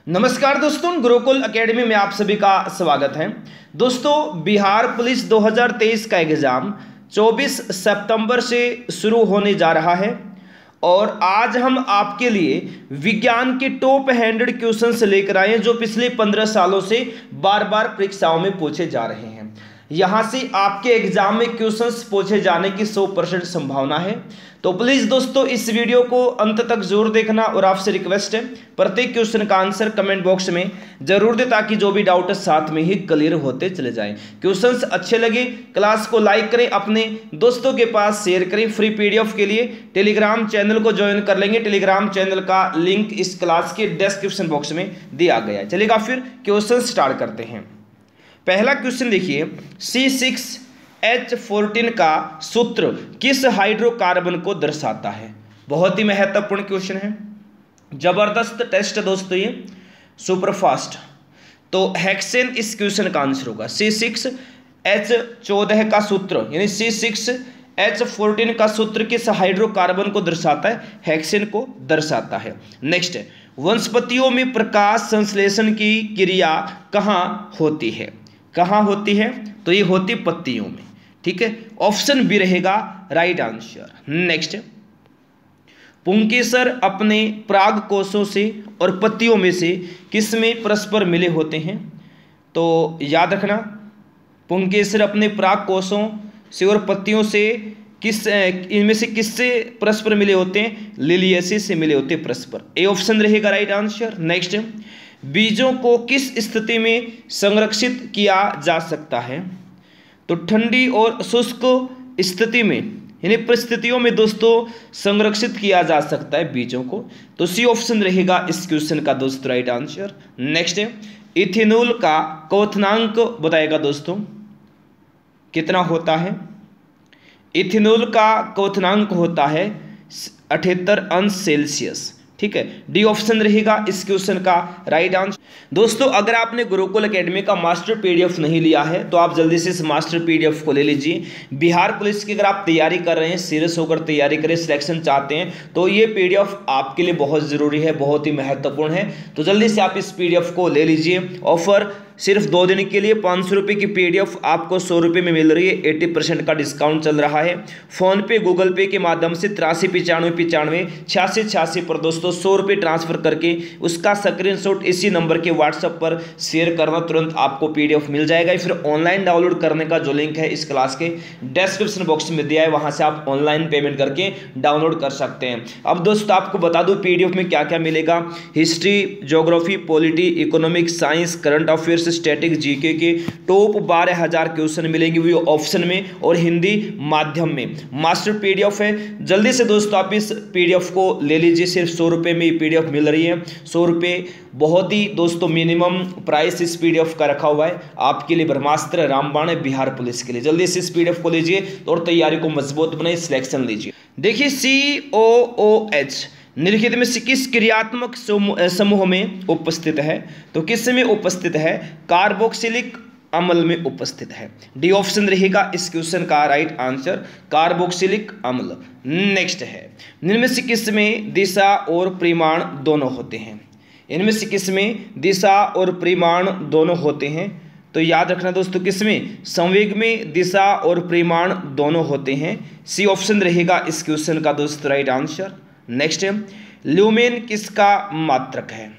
नमस्कार दोस्तों, गुरुकुल एकेडमी में आप सभी का स्वागत है। दोस्तों, बिहार पुलिस 2023 का एग्ज़ाम 24 सितंबर से शुरू होने जा रहा है और आज हम आपके लिए विज्ञान के टॉप 100 क्वेश्चंस लेकर आए हैं जो पिछले 15 सालों से बार बार परीक्षाओं में पूछे जा रहे हैं। यहाँ से आपके एग्जाम में क्वेश्चंस पूछे जाने की 100% संभावना है। तो प्लीज़ दोस्तों, इस वीडियो को अंत तक जरूर देखना और आपसे रिक्वेस्ट है प्रत्येक क्वेश्चन का आंसर कमेंट बॉक्स में जरूर दें ताकि जो भी डाउट है साथ में ही क्लियर होते चले जाएं। क्वेश्चंस अच्छे लगे क्लास को लाइक करें, अपने दोस्तों के पास शेयर करें। फ्री पीडीएफ के लिए टेलीग्राम चैनल को ज्वाइन कर लेंगे। टेलीग्राम चैनल का लिंक इस क्लास के डिस्क्रिप्शन बॉक्स में दिया गया है। चलिएगा फिर क्वेश्चन स्टार्ट करते हैं। पहला क्वेश्चन देखिए, C6H14 का सूत्र किस हाइड्रोकार्बन को दर्शाता है? बहुत ही महत्वपूर्ण क्वेश्चन है, जबरदस्त टेस्ट दोस्तों, ये सुपरफास्ट। तो हेक्सेन इस क्वेश्चन का आंसर होगा। C6H14 का सूत्र यानी C6H14 का सूत्र किस हाइड्रोकार्बन को दर्शाता है? हेक्सेन को दर्शाता है। नेक्स्ट है, वनस्पतियों में प्रकाश संश्लेषण की क्रिया कहाँ होती है? कहाँ होती है? तो ये होती पत्तियों में। ठीक है, ऑप्शन बी रहेगा राइट आंसर। नेक्स्ट, पुंकेसर अपने पराग कोषों से और पत्तियों में से किस में परस्पर मिले होते हैं? तो याद रखना, पुंकेसर अपने पराग कोषों से और पत्तियों से इनमें से किससे परस्पर मिले होते हैं? लिलियेसी से मिले होते हैं परस्पर। ए ऑप्शन रहेगा राइट आंसर। नेक्स्ट, बीजों को किस स्थिति में संरक्षित किया जा सकता है? तो ठंडी और शुष्क स्थिति में यानी परिस्थितियों में दोस्तों संरक्षित किया जा सकता है बीजों को। तो सी ऑप्शन रहेगा इस क्वेश्चन का दोस्तों राइट आंसर। नेक्स्ट, इथेनॉल का क्वथनांक बताएगा दोस्तों कितना होता है? इथेनॉल का क्वथनांक होता है 78°C। ठीक है, डी ऑप्शन रहेगा इस क्वेश्चन का राइट आंसर। दोस्तों, अगर आपने गुरुकुल एकेडमी का मास्टर पीडीएफ नहीं लिया है तो आप जल्दी से इस मास्टर पीडीएफ को ले लीजिए। बिहार पुलिस की अगर आप तैयारी कर रहे हैं, सीरियस होकर तैयारी करें, सिलेक्शन चाहते हैं तो ये पीडीएफ आपके लिए बहुत ज़रूरी है, बहुत ही महत्वपूर्ण है। तो जल्दी से आप इस पीडीएफ को ले लीजिए। ऑफर सिर्फ 2 दिन के लिए 500 रुपये की पीडीएफ आपको 100 रुपये में मिल रही है। 80% का डिस्काउंट चल रहा है। फ़ोनपे, गूगल पे के माध्यम से 839595 पर दोस्तों 100 रुपये ट्रांसफ़र करके उसका स्क्रीनशॉट इसी नंबर के व्हाट्सएप पर शेयर करना, तुरंत आपको पीडीएफ मिल जाएगा। फिर ऑनलाइन डाउनलोड करने का जो लिंक है इस क्लास के डिस्क्रिप्शन बॉक्स में दिया है, वहाँ से आप ऑनलाइन पेमेंट करके डाउनलोड कर सकते हैं। अब दोस्तों आपको बता दूँ पीडीएफ में क्या क्या मिलेगा। History, geography, polity, economics, science, current affairs, static, GK के टॉप 12,000 क्वेश्चन मिलेंगे वो ऑप्शन में और हिंदी माध्यम में। मास्टर पीडीएफ है, जल्दी से दोस्तों आप इस पीडीएफ को ले लीजिए। सिर्फ 100 रुपये में पीडीएफ मिल रही है। 100 रुपये बहुत ही दोस्तों मिनिमम प्राइस इस पीडीएफ का रखा हुआ है आपके लिए। ब्रह्मास्त्र रामबाण है बिहार पुलिस के लिए। जल्दी से इस पीडीएफ को लीजिए और तैयारी को मजबूत बनाइए, सिलेक्शन लीजिए। देखिए, COOH निम्नलिखित में से किस क्रियात्मक समूह में उपस्थित है? तो किस में उपस्थित है? कार्बोक्सिलिक अम्ल में उपस्थित है। डी ऑप्शन रहेगा इस क्वेश्चन का राइट आंसर, कार्बोक्सिलिक अम्ल। नेक्स्ट है, इनमें से किस में दिशा और परिमाण दोनों होते हैं? इनमें से किस में दिशा और परिमाण दोनों होते हैं? तो याद रखना दोस्तों, किसमें? संवेग में दिशा और परिमाण दोनों होते हैं। सी ऑप्शन रहेगा इस क्वेश्चन का दोस्तों राइट आंसर। नेक्स्ट है, ल्यूमेन किसका मात्रक है?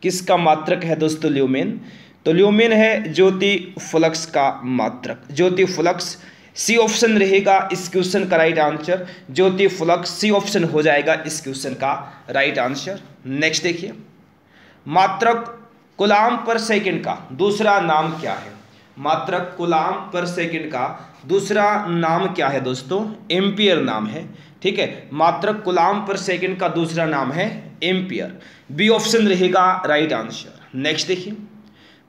किसका मात्रक है दोस्तों ल्यूमेन? तो ल्यूमेन है ज्योति फ्लक्स का मात्रक, ज्योति फ्लक्स। सी ऑप्शन रहेगा इस क्वेश्चन का राइट आंसर, ज्योति फ्लक्स। सी ऑप्शन हो जाएगा इस क्वेश्चन का राइट आंसर। नेक्स्ट देखिए, मात्रक कूलाम पर सेकंड का दूसरा नाम क्या है? मात्रक कूलाम पर सेकंड का दूसरा नाम क्या है दोस्तों? एम्पियर नाम है। ठीक है, मात्रक कूलाम पर सेकंड का दूसरा नाम है एम्पियर। बी ऑप्शन रहेगा राइट आंसर। नेक्स्ट देखिए,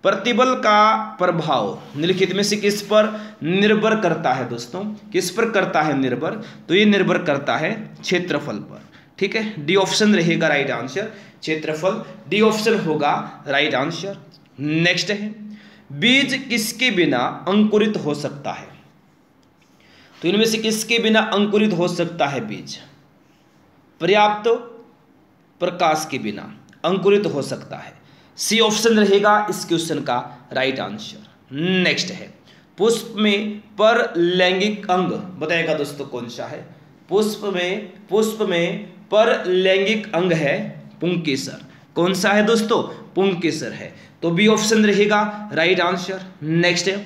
प्रतिबल का प्रभाव निम्नलिखित में से किस पर निर्भर करता है दोस्तों? किस पर करता है निर्भर? तो ये निर्भर करता है क्षेत्रफल पर। ठीक है, डी ऑप्शन रहेगा राइट आंसर, क्षेत्रफल। डी ऑप्शन होगा राइट आंसर। नेक्स्ट है, बीज किसके बिना अंकुरित हो सकता है? तो इनमें से किसके बिना अंकुरित हो सकता है बीज? पर्याप्त प्रकाश के बिना अंकुरित हो सकता है। सी ऑप्शन रहेगा इस क्वेश्चन का राइट आंसर। नेक्स्ट है, पुष्प में पर लैंगिक अंग बताएगा दोस्तों कौन सा है। पुष्प में पर लैंगिक अंग है पुंकेसर। कौन सा है दोस्तों? पुंकेसर है, तो बी ऑप्शन रहेगा राइट आंसर। नेक्स्ट है,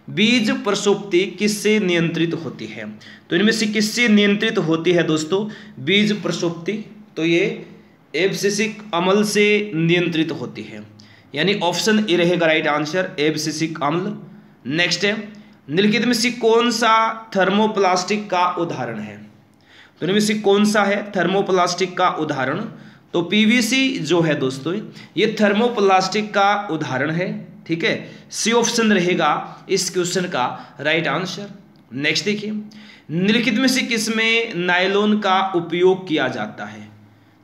बीज प्रसोप्ति किससे नियंत्रित होती है? तो इनमें से किससे नियंत्रित होती है दोस्तों बीज प्रसोप्ति? तो ये एब्सिसिक अम्ल से नियंत्रित होती है, यानी ऑप्शन ए रहेगा राइट आंसर, एब्सिसिक अम्ल। नेक्स्ट है, निम्नलिखित में से कौन सा थर्मोप्लास्टिक का उदाहरण है? तो इनमें से कौन सा है थर्मोप्लास्टिक का उदाहरण? तो पीवीसी जो है दोस्तों ये थर्मोप्लास्टिक का उदाहरण है, ठीक है। सी ऑप्शन रहेगा इस क्वेश्चन का राइट आंसर। नेक्स्ट देखिए, निम्नलिखित में से किसमें नायलॉन का उपयोग किया जाता है?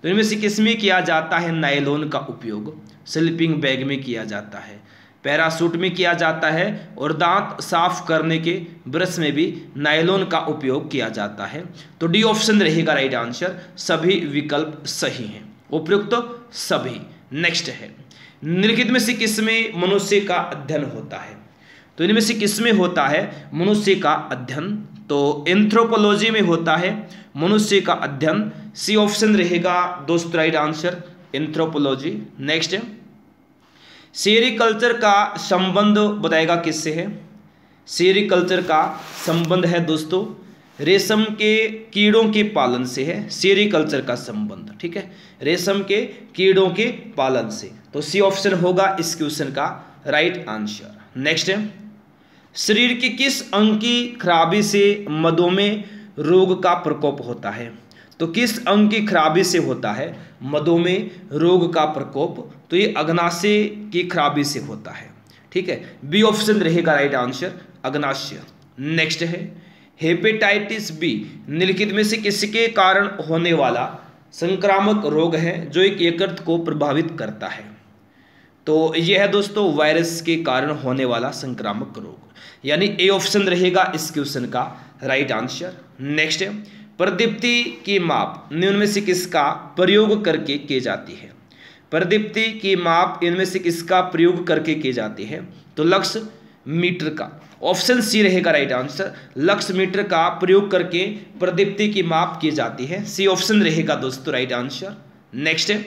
तो इनमें से किसमें किया जाता है नायलॉन का उपयोग? स्लीपिंग बैग में किया जाता है, पैराशूट में किया जाता है, और दांत साफ करने के ब्रश में भी नायलॉन का उपयोग किया जाता है। तो डी ऑप्शन रहेगा राइट आंसर, सभी विकल्प सही हैं, उपयुक्त सभी। नेक्स्ट है, निम्नलिखित में से किसमें मनुष्य का अध्ययन होता है? तो इनमें से किसमें होता है मनुष्य का अध्ययन? तो एंथ्रोपोलॉजी में होता है मनुष्य का अध्ययन। सी ऑप्शन रहेगा दोस्तों राइट आंसर, एंथ्रोपोलॉजी। नेक्स्ट है, सेरीकल्चर का संबंध बताएगा किससे है? सेरीकल्चर का संबंध है दोस्तों रेशम के कीड़ों के पालन से है, सेरीकल्चर का संबंध, ठीक है, रेशम के कीड़ों के पालन से। तो सी ऑप्शन होगा इस क्वेश्चन का राइट आंसर। नेक्स्ट है, शरीर के किस अंग की खराबी से मधुमेह रोग का प्रकोप होता है? तो किस अंग की खराबी से होता है मधुमेह रोग का प्रकोप? तो ये अग्नाशय की खराबी से होता है, ठीक है, बी ऑप्शन रहेगा राइट आंसर, अग्नाशय। नेक्स्ट है, हेपेटाइटिस बी निम्नलिखित में से किसके कारण होने वाला संक्रामक रोग है जो एक यकृत को प्रभावित करता है? तो यह है दोस्तों वायरस के कारण होने वाला संक्रामक रोग, यानी ए ऑप्शन रहेगा इस क्वेश्चन का राइट आंसर। नेक्स्ट है, प्रदीप्ति की माप निम्न में से किसका प्रयोग करके की जाती है? प्रदीप्ति की माप इनमें से किसका प्रयोग करके की जाती है? तो लक्स मीटर का, ऑप्शन सी रहेगा राइट आंसर, लक्स मीटर का प्रयोग करके प्रदीप्ति की माप की जाती है। सी ऑप्शन रहेगा दोस्तों राइट आंसर। नेक्स्ट है,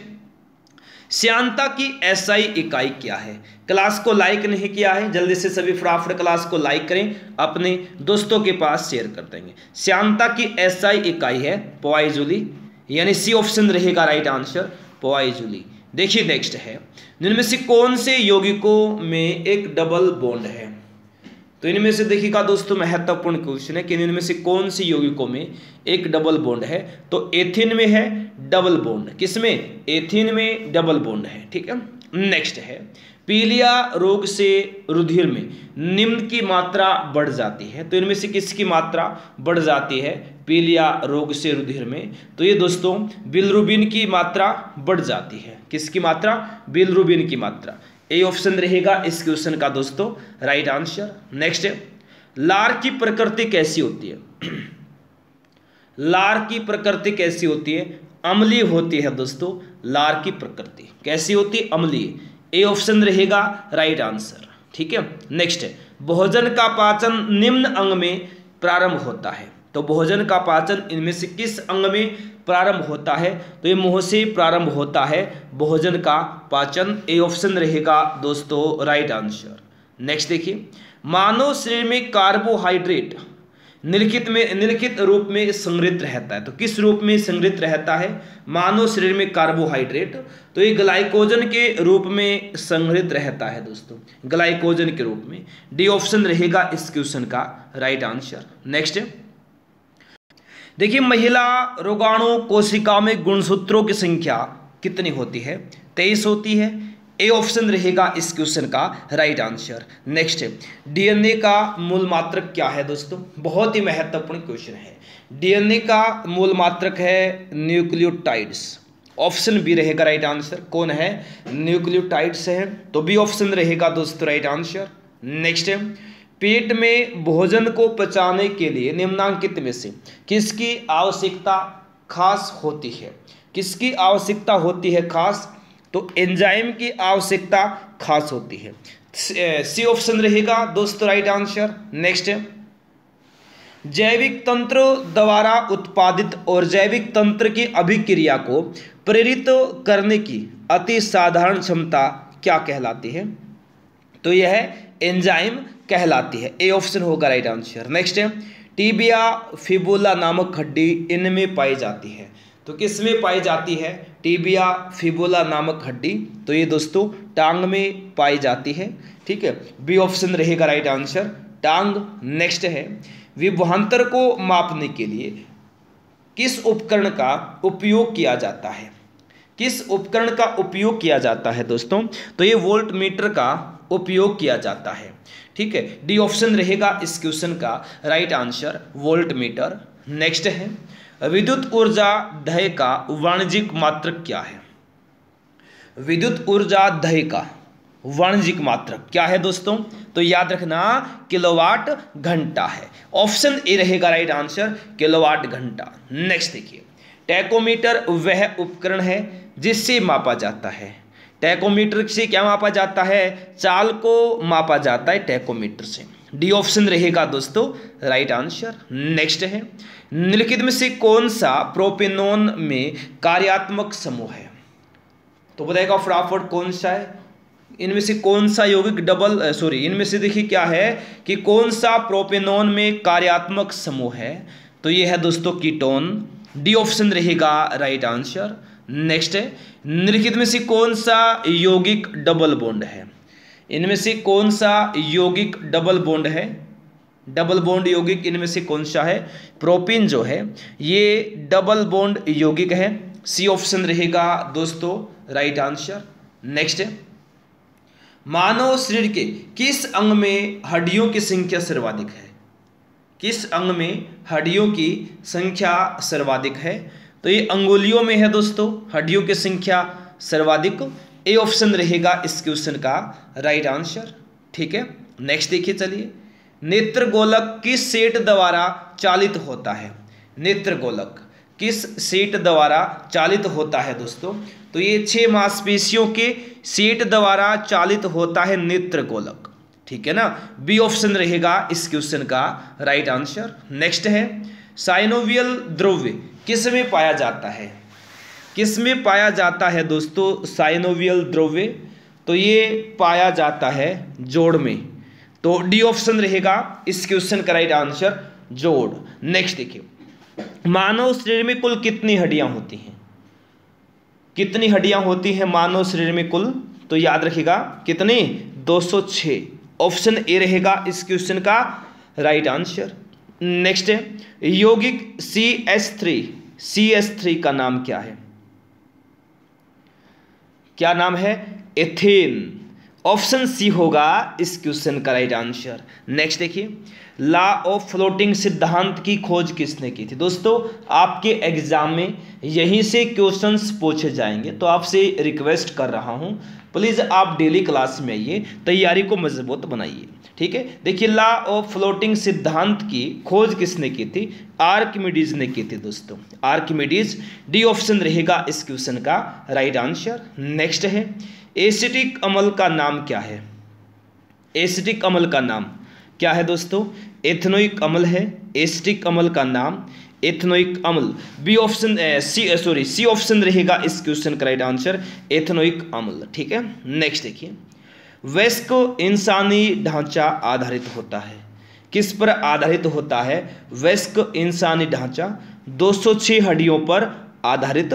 श्यानता की एसआई इकाई क्या है? क्लास को लाइक नहीं किया है, जल्दी से सभी फटाफट क्लास को लाइक करें, अपने दोस्तों के पास शेयर कर देंगे। श्यानता की एसआई इकाई है पोआई, यानी सी ऑप्शन रहेगा राइट आंसर, पोआई। देखिए नेक्स्ट है, जिनमें से कौन से यौगिकों में एक डबल बॉन्ड है? तो इनमें से देखिएगा दोस्तों महत्वपूर्ण क्वेश्चन है कि इनमें से कौन सी यौगिकों में एक डबल बॉन्ड है? तो एथिन में है डबल बॉन्ड, किसमें? एथिन में डबल बॉन्ड है, ठीक है। नेक्स्ट है, पीलिया रोग से रुधिर में निम्न की मात्रा बढ़ जाती है, तो इनमें से किसकी मात्रा बढ़ जाती है पीलिया रोग से रुधिर में? तो ये दोस्तों बिलिरुबिन की मात्रा बढ़ जाती है। किसकी मात्रा? बिलिरुबिन की मात्रा। ए ऑप्शन रहेगा इस क्वेश्चन का दोस्तों राइट आंसर। नेक्स्ट है, लार की प्रकृति कैसी होती है? लार की प्रकृति कैसी होती है? अम्लीय होती है दोस्तों। लार की प्रकृति कैसी होती है? अम्लीय। ए ऑप्शन रहेगा राइट आंसर, ठीक है। नेक्स्ट है, भोजन का पाचन निम्न अंग में प्रारंभ होता है, तो भोजन का पाचन इनमें से किस अंग में प्रारंभ होता है? तो ये मुंह से प्रारंभ होता है भोजन का पाचन। ए ऑप्शन रहेगा दोस्तों राइट आंसर। नेक्स्ट देखिए, मानव शरीर में कार्बोहाइड्रेट निम्नलिखित रूप में संग्रहित रहता है, तो किस रूप में संग्रहित रहता है मानव शरीर में कार्बोहाइड्रेट? तो ये ग्लाइकोजन के रूप में संग्रहित रहता है दोस्तों, ग्लाइकोजन के रूप में। डी ऑप्शन रहेगा इस क्वेश्चन का राइट आंसर। नेक्स्ट देखिए, महिला रोगाणु कोशिका में गुणसूत्रों की संख्या कितनी होती है? 23 होती है। ए ऑप्शन रहेगा इस क्वेश्चन का राइट आंसर। नेक्स्ट है, डीएनए का मूल मात्रक क्या है दोस्तों? बहुत ही महत्वपूर्ण क्वेश्चन है। डीएनए का मूल मात्रक है न्यूक्लियोटाइड्स। ऑप्शन बी रहेगा राइट आंसर। कौन है? न्यूक्लियोटाइड्स है, तो बी ऑप्शन रहेगा दोस्तों राइट आंसर। नेक्स्ट है, पेट में भोजन को पचाने के लिए निम्नांकित में से किसकी आवश्यकता खास होती है? किसकी आवश्यकता होती है खास? तो एंजाइम की आवश्यकता खास होती है। सी ऑप्शन रहेगा दोस्तों राइट आंसर। नेक्स्ट, जैविक तंत्र द्वारा उत्पादित और जैविक तंत्र की अभिक्रिया को प्रेरित करने की अति साधारण क्षमता क्या कहलाती है? तो यह एंजाइम कहलाती है। ए ऑप्शन होगा राइट आंसर। नेक्स्ट है, टीबिया फिबुला नामक हड्डी इनमें पाई जाती है। तो किस में पाई जाती है? टीबिया फिबुला नामक हड्डी, तो ये दोस्तों टांग में पाई जाती है। ठीक है, बी ऑप्शन रहेगा राइट आंसर, टांग। नेक्स्ट है, विभवांतर को मापने के लिए किस उपकरण का उपयोग किया जाता है? किस उपकरण का उपयोग किया जाता है दोस्तों? तो ये वोल्ट मीटर का उपयोग किया जाता है। ठीक है, डी ऑप्शन रहेगा इस क्वेश्चन का right answer, volt meter. Next है, विद्युत ऊर्जा दय का वाणिज्यिक मात्रक क्या है? विद्युत ऊर्जा दय का वाणिज्यिक मात्रक क्या है दोस्तों? तो याद रखना किलोवाट घंटा है। ऑप्शन ए रहेगा राइट आंसर, किलोवाट घंटा। नेक्स्ट देखिए, टैकोमीटर वह उपकरण है जिससे मापा जाता है। टैकोमीटर से क्या मापा जाता है? चाल को मापा जाता है टैकोमीटर से। डी ऑप्शन रहेगा दोस्तों राइट आंसर। नेक्स्ट है, निम्नलिखित में से कौन सा प्रोपेनॉन में कार्यात्मक समूह है? तो बताएगा फटाफट कौन सा है? इनमें से कौन सा यौगिक इनमें से देखिए क्या है कि कौन सा प्रोपेनॉन में कार्यात्मक समूह है? तो ये है दोस्तों कीटोन। डी ऑप्शन रहेगा राइट आंसर। नेक्स्ट है, निम्नलिखित में से कौन सा यौगिक डबल बॉन्ड है? इनमें से कौन सा यौगिक डबल बॉन्ड है? डबल बॉन्ड यौगिक इनमें से कौन सा है? प्रोपीन जो है ये डबल बॉन्ड यौगिक है। सी ऑप्शन रहेगा दोस्तों राइट आंसर। नेक्स्ट है, मानव शरीर के किस अंग में हड्डियों की संख्या सर्वाधिक है? किस अंग में हड्डियों की संख्या सर्वाधिक है? तो ये अंगुलियों में है दोस्तों हड्डियों की संख्या सर्वाधिक। ए ऑप्शन रहेगा इस क्वेश्चन का राइट आंसर। ठीक है, नेक्स्ट देखिए चलिए, नेत्र गोलक किस सेट द्वारा चालित होता है? नेत्र गोलक किस सेट द्वारा चालित होता है दोस्तों? तो ये 6 मांसपेशियों के सेट द्वारा चालित होता है नेत्र गोलक। ठीक है ना, बी ऑप्शन रहेगा इस क्वेश्चन का राइट आंसर। नेक्स्ट है, साइनोवियल द्रव्य किस में पाया जाता है? किस में पाया जाता है दोस्तों साइनोवियल द्रव्य? तो ये पाया जाता है जोड़ में। तो डी ऑप्शन रहेगा इस क्वेश्चन का राइट आंसर, जोड़। नेक्स्ट देखिए, मानव शरीर में कुल कितनी हड्डियां होती हैं? कितनी हड्डियां होती हैं मानव शरीर में कुल? तो याद रखिएगा कितनी? 206। ऑप्शन ए रहेगा इस क्वेश्चन का राइट आंसर। नेक्स्ट है, यौगिक CH3 का नाम क्या है? क्या नाम है? एथेन। ऑप्शन सी होगा इस क्वेश्चन का राइट आंसर। नेक्स्ट देखिए, लॉ ऑफ फ्लोटिंग सिद्धांत की खोज किसने की थी? दोस्तों आपके एग्जाम में यहीं से क्वेश्चंस पूछे जाएंगे, तो आपसे रिक्वेस्ट कर रहा हूं प्लीज़ आप डेली क्लास में आइए, तैयारी को मजबूत बनाइए। ठीक है, देखिए लॉ ऑफ फ्लोटिंग सिद्धांत की खोज किसने की थी? आर्किमिडीज ने की थी दोस्तों, आर्किमिडीज। डी ऑप्शन रहेगा इस क्वेश्चन का राइट आंसर। नेक्स्ट है, एसिटिक अम्ल का नाम क्या है? एसिटिक अम्ल का नाम क्या है दोस्तों? एथेनोइक अम्ल है एसिटिक अम्ल का नाम, एथेनोइक अम्ल। बी ऑप्शन सी ऑप्शन रहेगा इस क्वेश्चन का राइट आंसर, एथेनोइक अम्ल। ठीक है, नेक्स्ट देखिए, वयस्क इंसानी ढांचा आधारित होता है। किस पर आधारित होता है? वयस्क इंसानी ढांचा 206 हड्डियों पर आधारित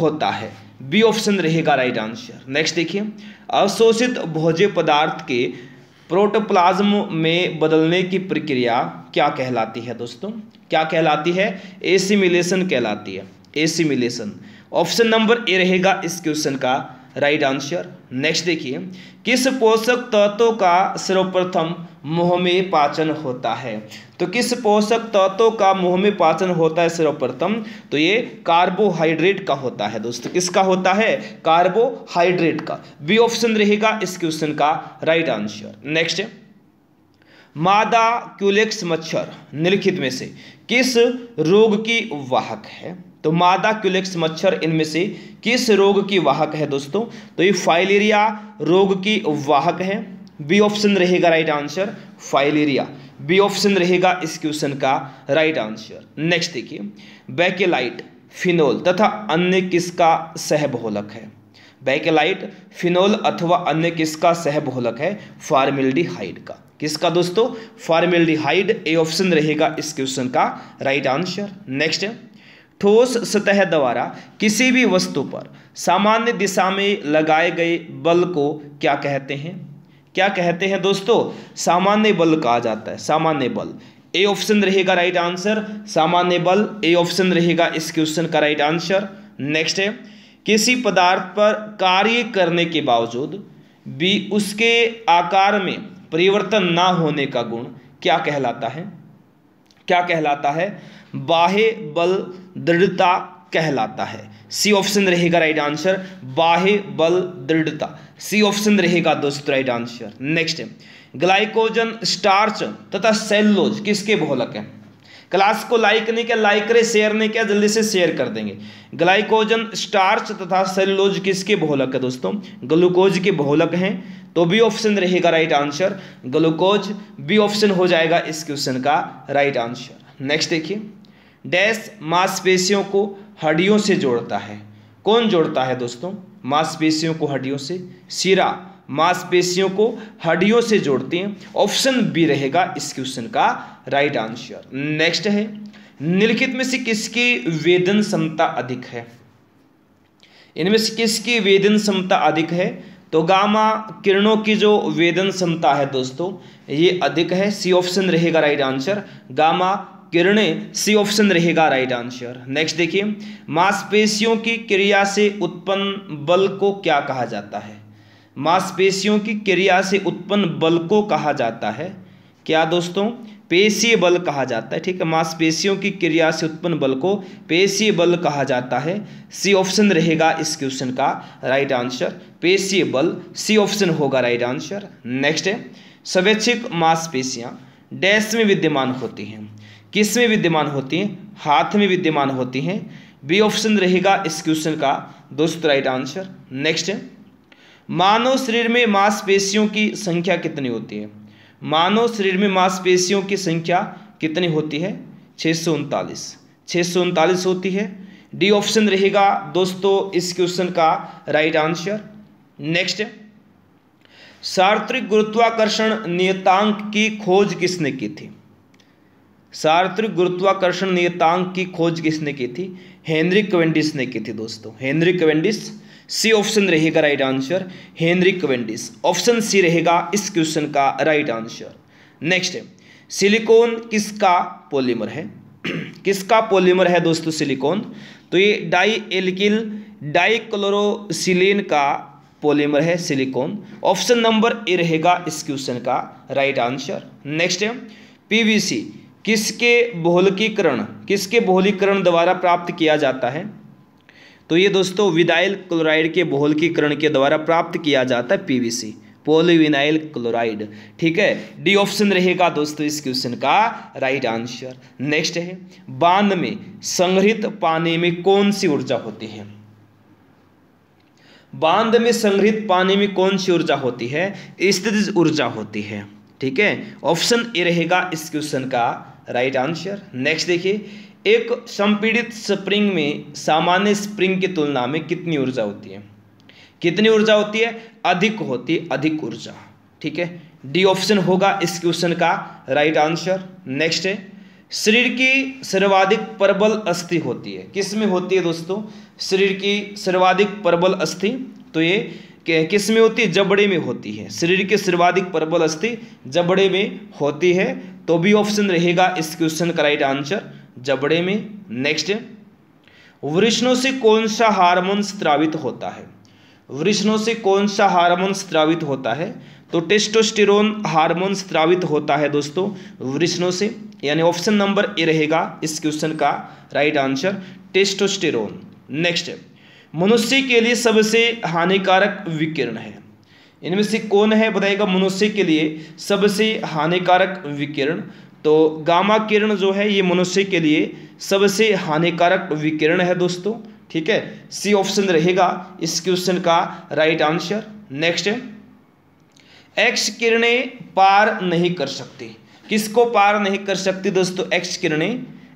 होता है। बी ऑप्शन रहेगा राइट आंसर। नेक्स्ट देखिए, अवशोषित भोज्य पदार्थ के प्रोटोप्लाज्म में बदलने की प्रक्रिया क्या कहलाती है दोस्तों? क्या कहलाती है? एसिमिलेशन कहलाती है, एसिमिलेशन। ऑप्शन नंबर ए रहेगा इस क्वेश्चन का राइट आंसर। नेक्स्ट देखिए, किस पोषक तत्व का सर्वप्रथम मुंह में पाचन होता है? तो किस पोषक तत्व का मुंह में पाचन होता है सर्वप्रथम? तो ये कार्बोहाइड्रेट का होता है दोस्तों। किसका होता है? कार्बोहाइड्रेट का। बी ऑप्शन रहेगा इस क्वेश्चन का राइट आंसर। नेक्स्ट, मादा क्यूलेक्स मच्छर निम्नलिखित में से किस रोग की वाहक है? तो मादा क्यूलेक्स मच्छर इनमें से किस रोग की वाहक है दोस्तों? तो ये फाइलेरिया रोग की वाहक है। बी ऑप्शन रहेगा right answer, filaria. B option रहेगा इस क्वेश्चन का राइट आंसर। नेक्स्ट देखिए, बैकेलाइट, फिनोल तथा अन्य किसका सहबहुलक है? बैकेलाइट, फिनोल अथवा अन्य किसका सहबहुलक है? फॉर्मेल्डिहाइड का। किसका दोस्तों? फॉर्मेल्डिहाइड। ए ऑप्शन रहेगा इस क्वेश्चन का राइट आंसर। नेक्स्ट, ठोस सतह द्वारा किसी भी वस्तु पर सामान्य दिशा में लगाए गए बल को क्या कहते हैं? क्या कहते हैं दोस्तों? सामान्य बल कहा जाता है, सामान्य बल। ए ऑप्शन रहेगा राइट आंसर, सामान्य बल। ए ऑप्शन रहेगा इस क्वेश्चन का राइट आंसर। नेक्स्ट है, किसी पदार्थ पर कार्य करने के बावजूद भी उसके आकार में परिवर्तन ना होने का गुण क्या कहलाता है? क्या कहलाता है? बाह्य बल दृढ़ता कहलाता है। सी ऑप्शन रहेगा राइट आंसर, बाह्य बल दृढ़ता। सी ऑप्शन रहेगा दोस्तों राइट आंसर। नेक्स्ट है, ग्लाइकोजन, स्टार्च तथा सेलुलोज किसके बहुलक है? क्लास को लाइक नहीं किया, लाइक करें, शेयर नहीं किया, जल्दी से शेयर कर देंगे। ग्लाइकोजन, स्टार्च तथा सेलुलोज किसके बहुलक है दोस्तों? ग्लूकोज के बहुलक हैं। तो बी ऑप्शन रहेगा right answer, glucose. B option हो जाएगा इस क्वेश्चन का राइट आंसर। नेक्स्ट देखिए, डैश मांसपेशियों को हड्डियों से जोड़ता है। कौन जोड़ता है दोस्तों मांसपेशियों को हड्डियों से? शिरा मांसपेशियों को हड्डियों से जोड़ती हैं। ऑप्शन बी रहेगा इस क्वेश्चन का राइट आंसर। नेक्स्ट है, निम्नलिखित में से किसकी वेदन क्षमता अधिक है? इनमें से किसकी वेदन क्षमता अधिक है? तो गामा किरणों की जो वेदन क्षमता है दोस्तों ये अधिक है। सी ऑप्शन रहेगा राइट आंसर, गामा किरणें। सी ऑप्शन रहेगा राइट आंसर। नेक्स्ट देखिए, मांसपेशियों की क्रिया से उत्पन्न बल को क्या कहा जाता है? मांसपेशियों की क्रिया से उत्पन्न बल को कहा जाता है क्या दोस्तों? पेशीय बल कहा जाता है। ठीक है, मांसपेशियों की क्रिया से उत्पन्न बल को पेशीय बल कहा जाता है। सी ऑप्शन रहेगा इस क्वेश्चन का राइट आंसर, पेशीय बल। सी ऑप्शन होगा राइट आंसर। नेक्स्ट है, स्वैच्छिक मांसपेशियां डैश में विद्यमान होती हैं। किस में विद्यमान होती हैं? हाथ में विद्यमान होती हैं। बी ऑप्शन रहेगा इस क्वेश्चन का दोस्तों राइट आंसर। नेक्स्ट है, मानव शरीर में मांसपेशियों की संख्या कितनी होती है? मानव शरीर में मांसपेशियों की संख्या कितनी होती है? 639। 639 होती है। डी ऑप्शन रहेगा दोस्तों इस क्वेश्चन का राइट आंसर। नेक्स्ट है, सार्वत्रिक गुरुत्वाकर्षण नियतांक की खोज किसने की थी? सार्वत्रिक गुरुत्वाकर्षण नियतांक की खोज किसने की थी? हेनरी कैवेंडिश ने की थी दोस्तों, हेनरी कैवेंडिश। सी ऑप्शन रहेगा right answer, Henry Cavendish. Option C रहेगा इस क्वेश्चन का राइट आंसर। नेक्स्ट है, सिलिकॉन किसका पॉलीमर है? किसका पॉलीमर है दोस्तों सिलिकॉन? तो ये डाई एल्किल डाइक्लोरोसिलेन का पॉलीमर है सिलिकॉन। ऑप्शन नंबर ए रहेगा इस क्वेश्चन का राइट आंसर। नेक्स्ट है, पीवीसी किसके बहुलकीकरण द्वारा प्राप्त किया जाता है? तो ये दोस्तों विनाइल क्लोराइड के बहुलकीकरण के द्वारा प्राप्त किया जाता है पीवीसी, पॉलीविनाइल क्लोराइड। ठीक है, डी ऑप्शन रहेगा दोस्तों इस क्वेश्चन का राइट आंसर। नेक्स्ट है, बांध में संग्रहित पानी में कौन सी ऊर्जा होती है? बांध में संग्रहित पानी में कौन सी ऊर्जा होती है? स्थितिज ऊर्जा होती है। ठीक है, ऑप्शन ए रहेगा इस क्वेश्चन का राइट आंसर। नेक्स्ट देखिए, एक संपीड़ित स्प्रिंग में सामान्य स्प्रिंग की तुलना में कितनी ऊर्जा होती है? कितनी ऊर्जा होती है? अधिक होती है, अधिक ऊर्जा। ठीक है, डी ऑप्शन होगा इस क्वेश्चन का राइट आंसर। नेक्स्ट है, शरीर की सर्वाधिक प्रबल अस्थि होती है। किस में होती है दोस्तों? शरीर की सर्वाधिक प्रबल अस्थि तो ये किस में होती है? जबड़े में होती है। शरीर की सर्वाधिक प्रबल अस्थि जबड़े में होती है। तो भी ऑप्शन रहेगा इस क्वेश्चन का राइट आंसर, जबड़े में। नेक्स्ट, वृषणों से कौन सा हार्मोन स्रावित होता है? वृषणों से कौन सा हार्मोन स्रावित होता है? तो टेस्टोस्टेरोन हार्मोन स्रावित होता है दोस्तों वृषणों से, यानी ऑप्शन नंबर ए रहेगा इस क्वेश्चन का राइट आंसर, टेस्टोस्टेरोन। नेक्स्ट, मनुष्य के लिए सबसे हानिकारक विकिरण है। इनमें से कौन है बताइएगा मनुष्य के लिए सबसे हानिकारक विकिरण? तो गामा किरण जो है ये मनुष्य के लिए सबसे हानिकारक विकिरण है दोस्तों, ठीक है। सी ऑप्शन रहेगा इस क्वेश्चन का राइट आंसर। नेक्स्ट, एक्स किरणें पार नहीं कर सकती, किसको पार नहीं कर सकती दोस्तों?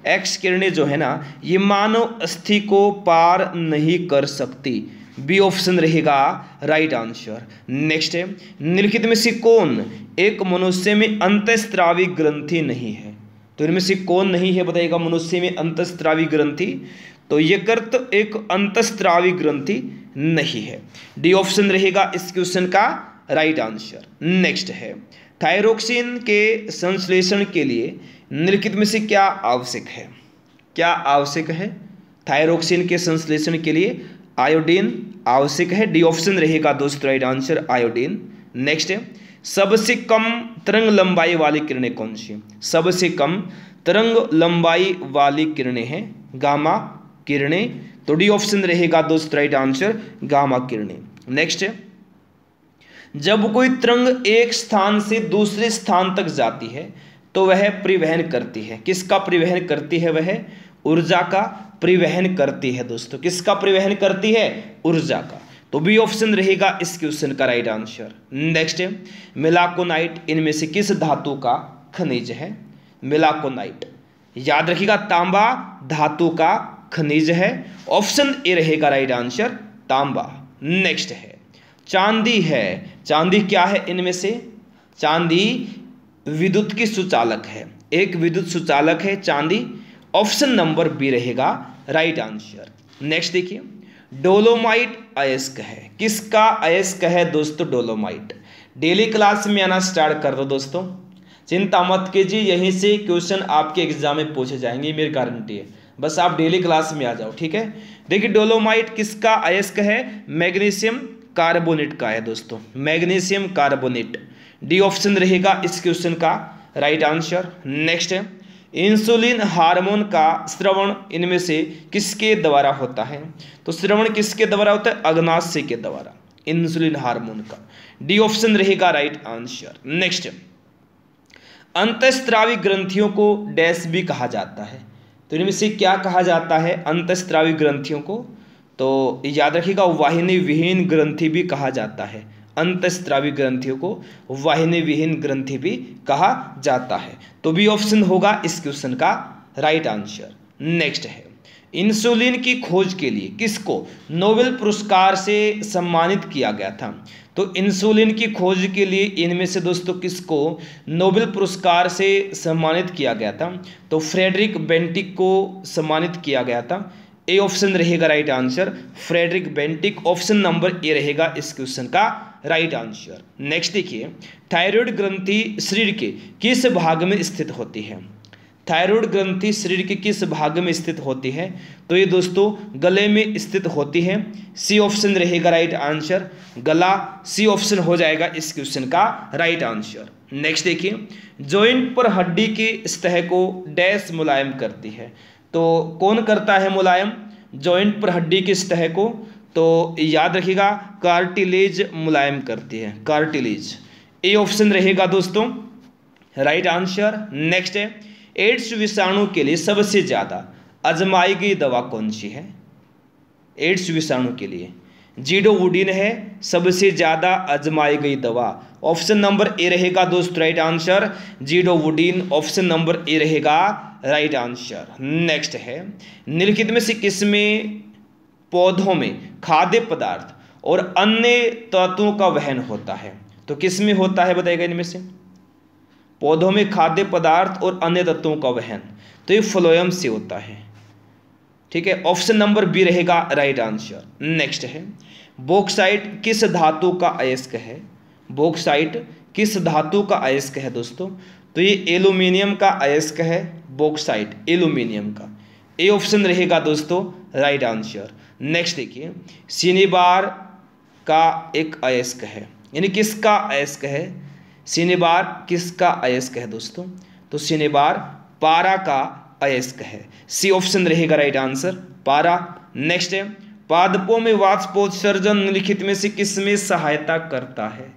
एक्स किरणें जो है ना ये मानव अस्थि को पार नहीं कर सकती, बी ऑप्शन रहेगा राइट आंसर। नेक्स्ट है, निम्नलिखित में से कौन एक मनुष्य में अंतःस्रावी ग्रंथि नहीं है? तो इनमें से कौन नहीं है बताइएगा मनुष्य में अंतःस्रावी ग्रंथि? तो यकृत एक अंतःस्रावी ग्रंथि नहीं है, डी ऑप्शन रहेगा इस क्वेश्चन का राइट आंसर। नेक्स्ट है, थायरोक्सिन के संश्लेषण के लिए निम्नलिखित में से क्या आवश्यक है? क्या आवश्यक है? थायरोक्सिन के संश्लेषण के लिए आयोडीन आवश्यक है, डी ऑप्शन रहेगा दोस्तों राइट आंसर आयोडीन। नेक्स्ट है, सबसे कम तरंग लंबाई वाली किरणें कौन सी? सबसे कम तरंग लंबाई वाली किरणें हैं गामा किरणें, तो डी ऑप्शन रहेगा दोस्तों राइट आंसर गामा किरणें। नेक्स्ट है, जब कोई तरंग एक स्थान से दूसरे स्थान तक जाती है तो वह परिवहन करती है, किसका परिवहन करती है? वह ऊर्जा का परिवहन करती है दोस्तों, किसका परिवहन करती है? ऊर्जा का, तो बी ऑप्शन रहेगा इस क्वेश्चन का राइट आंसर। नेक्स्ट है, मेलाकोनाइट इनमें से किस धातु का खनिज है? मेलाकोनाइट याद रखिएगा तांबा धातु का खनिज है, ऑप्शन ए रहेगा राइट आंसर तांबा। नेक्स्ट है, चांदी है, चांदी क्या है इनमें से? चांदी विद्युत की सुचालक है, एक विद्युत सुचालक है चांदी, ऑप्शन नंबर बी रहेगा राइट आंसर। नेक्स्ट देखिए, डोलोमाइट अयस्क है, किसका अयस्क है दोस्तों? डोलोमाइट। डेली क्लास में आना स्टार्ट कर दो दोस्तों, चिंता मत कीजिए, यहीं से क्वेश्चन आपके एग्जाम में पूछे जाएंगे, मेरी गारंटी है, बस आप डेली क्लास में आ जाओ, ठीक है। देखिए डोलोमाइट किसका अयस्क है? मैग्नीशियम कार्बोनेट का है दोस्तों, मैग्नीशियम कार्बोनेट, डी ऑप्शन रहेगा इस क्वेश्चन का राइट आंसर। नेक्स्ट है, इंसुलिन हार्मोन का श्रवण इनमें से किसके द्वारा होता है? तो श्रवण किसके द्वारा होता है? अग्नाशय के द्वारा, इंसुलिन हार्मोन का, डी ऑप्शन रहेगा राइट आंसर। नेक्स्ट, अंतःस्रावी ग्रंथियों को डैश भी कहा जाता है, तो इनमें से क्या कहा जाता है अंतःस्रावी ग्रंथियों को? तो याद रखिएगा वाहिनी विहीन ग्रंथि भी कहा जाता है, अंतःस्रावी ग्रंथियों को वाहिनी विहीन ग्रंथि भी कहा जाता है, तो बी ऑप्शन होगा इस क्वेश्चन का राइट आंसर। नेक्स्ट है, इंसुलिन की खोज के लिए किसको नोबेल पुरस्कार से सम्मानित किया गया था? तो इंसुलिन की खोज के लिए इनमें से दोस्तों किसको नोबेल पुरस्कार से सम्मानित किया गया था? तो फ्रेडरिक बेंटिक को सम्मानित किया गया था, ए ऑप्शन रहेगा right answer Frederick Bentinck, option number A रहेगा इस क्वेश्चन का राइट आंसर। नेक्स्ट देखिए, थायराइड ग्रंथि शरीर के किस भाग में स्थित होती है? थायराइड ग्रंथि शरीर के किस भाग में स्थित होती है? तो ये दोस्तों गले में स्थित होती है, सी ऑप्शन रहेगा राइट आंसर गला, सी ऑप्शन हो जाएगा इस क्वेश्चन का राइट आंसर। नेक्स्ट देखिए, जॉइंट पर हड्डी की सतह को डैश मुलायम करती है, तो कौन करता है मुलायम जॉइंट पर हड्डी की सतह को? तो याद रखिएगा कार्टिलेज मुलायम करती है, कार्टिलेज, ए ऑप्शन रहेगा दोस्तों राइट आंसर। नेक्स्ट है, एड्स विषाणु के लिए सबसे ज़्यादा आजमाई गई दवा कौन सी है? एड्स विषाणु के लिए जीडोवुडिन है सबसे ज़्यादा आजमाई गई दवा, ऑप्शन नंबर ए रहेगा दोस्त राइट आंसर जीडोवुडिन, ऑप्शन नंबर ए रहेगा राइट आंसर। नेक्स्ट है, निम्नलिखित में से किसमें पौधों में खाद्य पदार्थ और अन्य तत्वों का वहन होता है? तो किसमें होता है बताइएगा इनमें से? पौधों में खाद्य पदार्थ और अन्य तत्वों का वहन, तो ये फ्लोएम से होता है, ठीक है, ऑप्शन नंबर बी रहेगा राइट आंसर। नेक्स्ट है, बॉक्साइट किस धातु का अयस्क है? बॉक्साइट किस धातु का अयस्क है दोस्तों? तो ये एल्यूमिनियम का अयस्क है, बॉक्साइट एल्यूमिनियम का, ए ऑप्शन रहेगा दोस्तों राइट आंसर। नेक्स्ट देखिए, सिनेबार का एक अयस्क है, यानी किसका अयस्क है? सिनेबार किसका अयस्क है दोस्तों? तो सिनेबार पारा का अयस्क है, सी ऑप्शन रहेगा राइट आंसर पारा। नेक्स्ट है, पादपों में वाष्पोत्सर्जन निम्नलिखित में से किसमें सहायता करता है?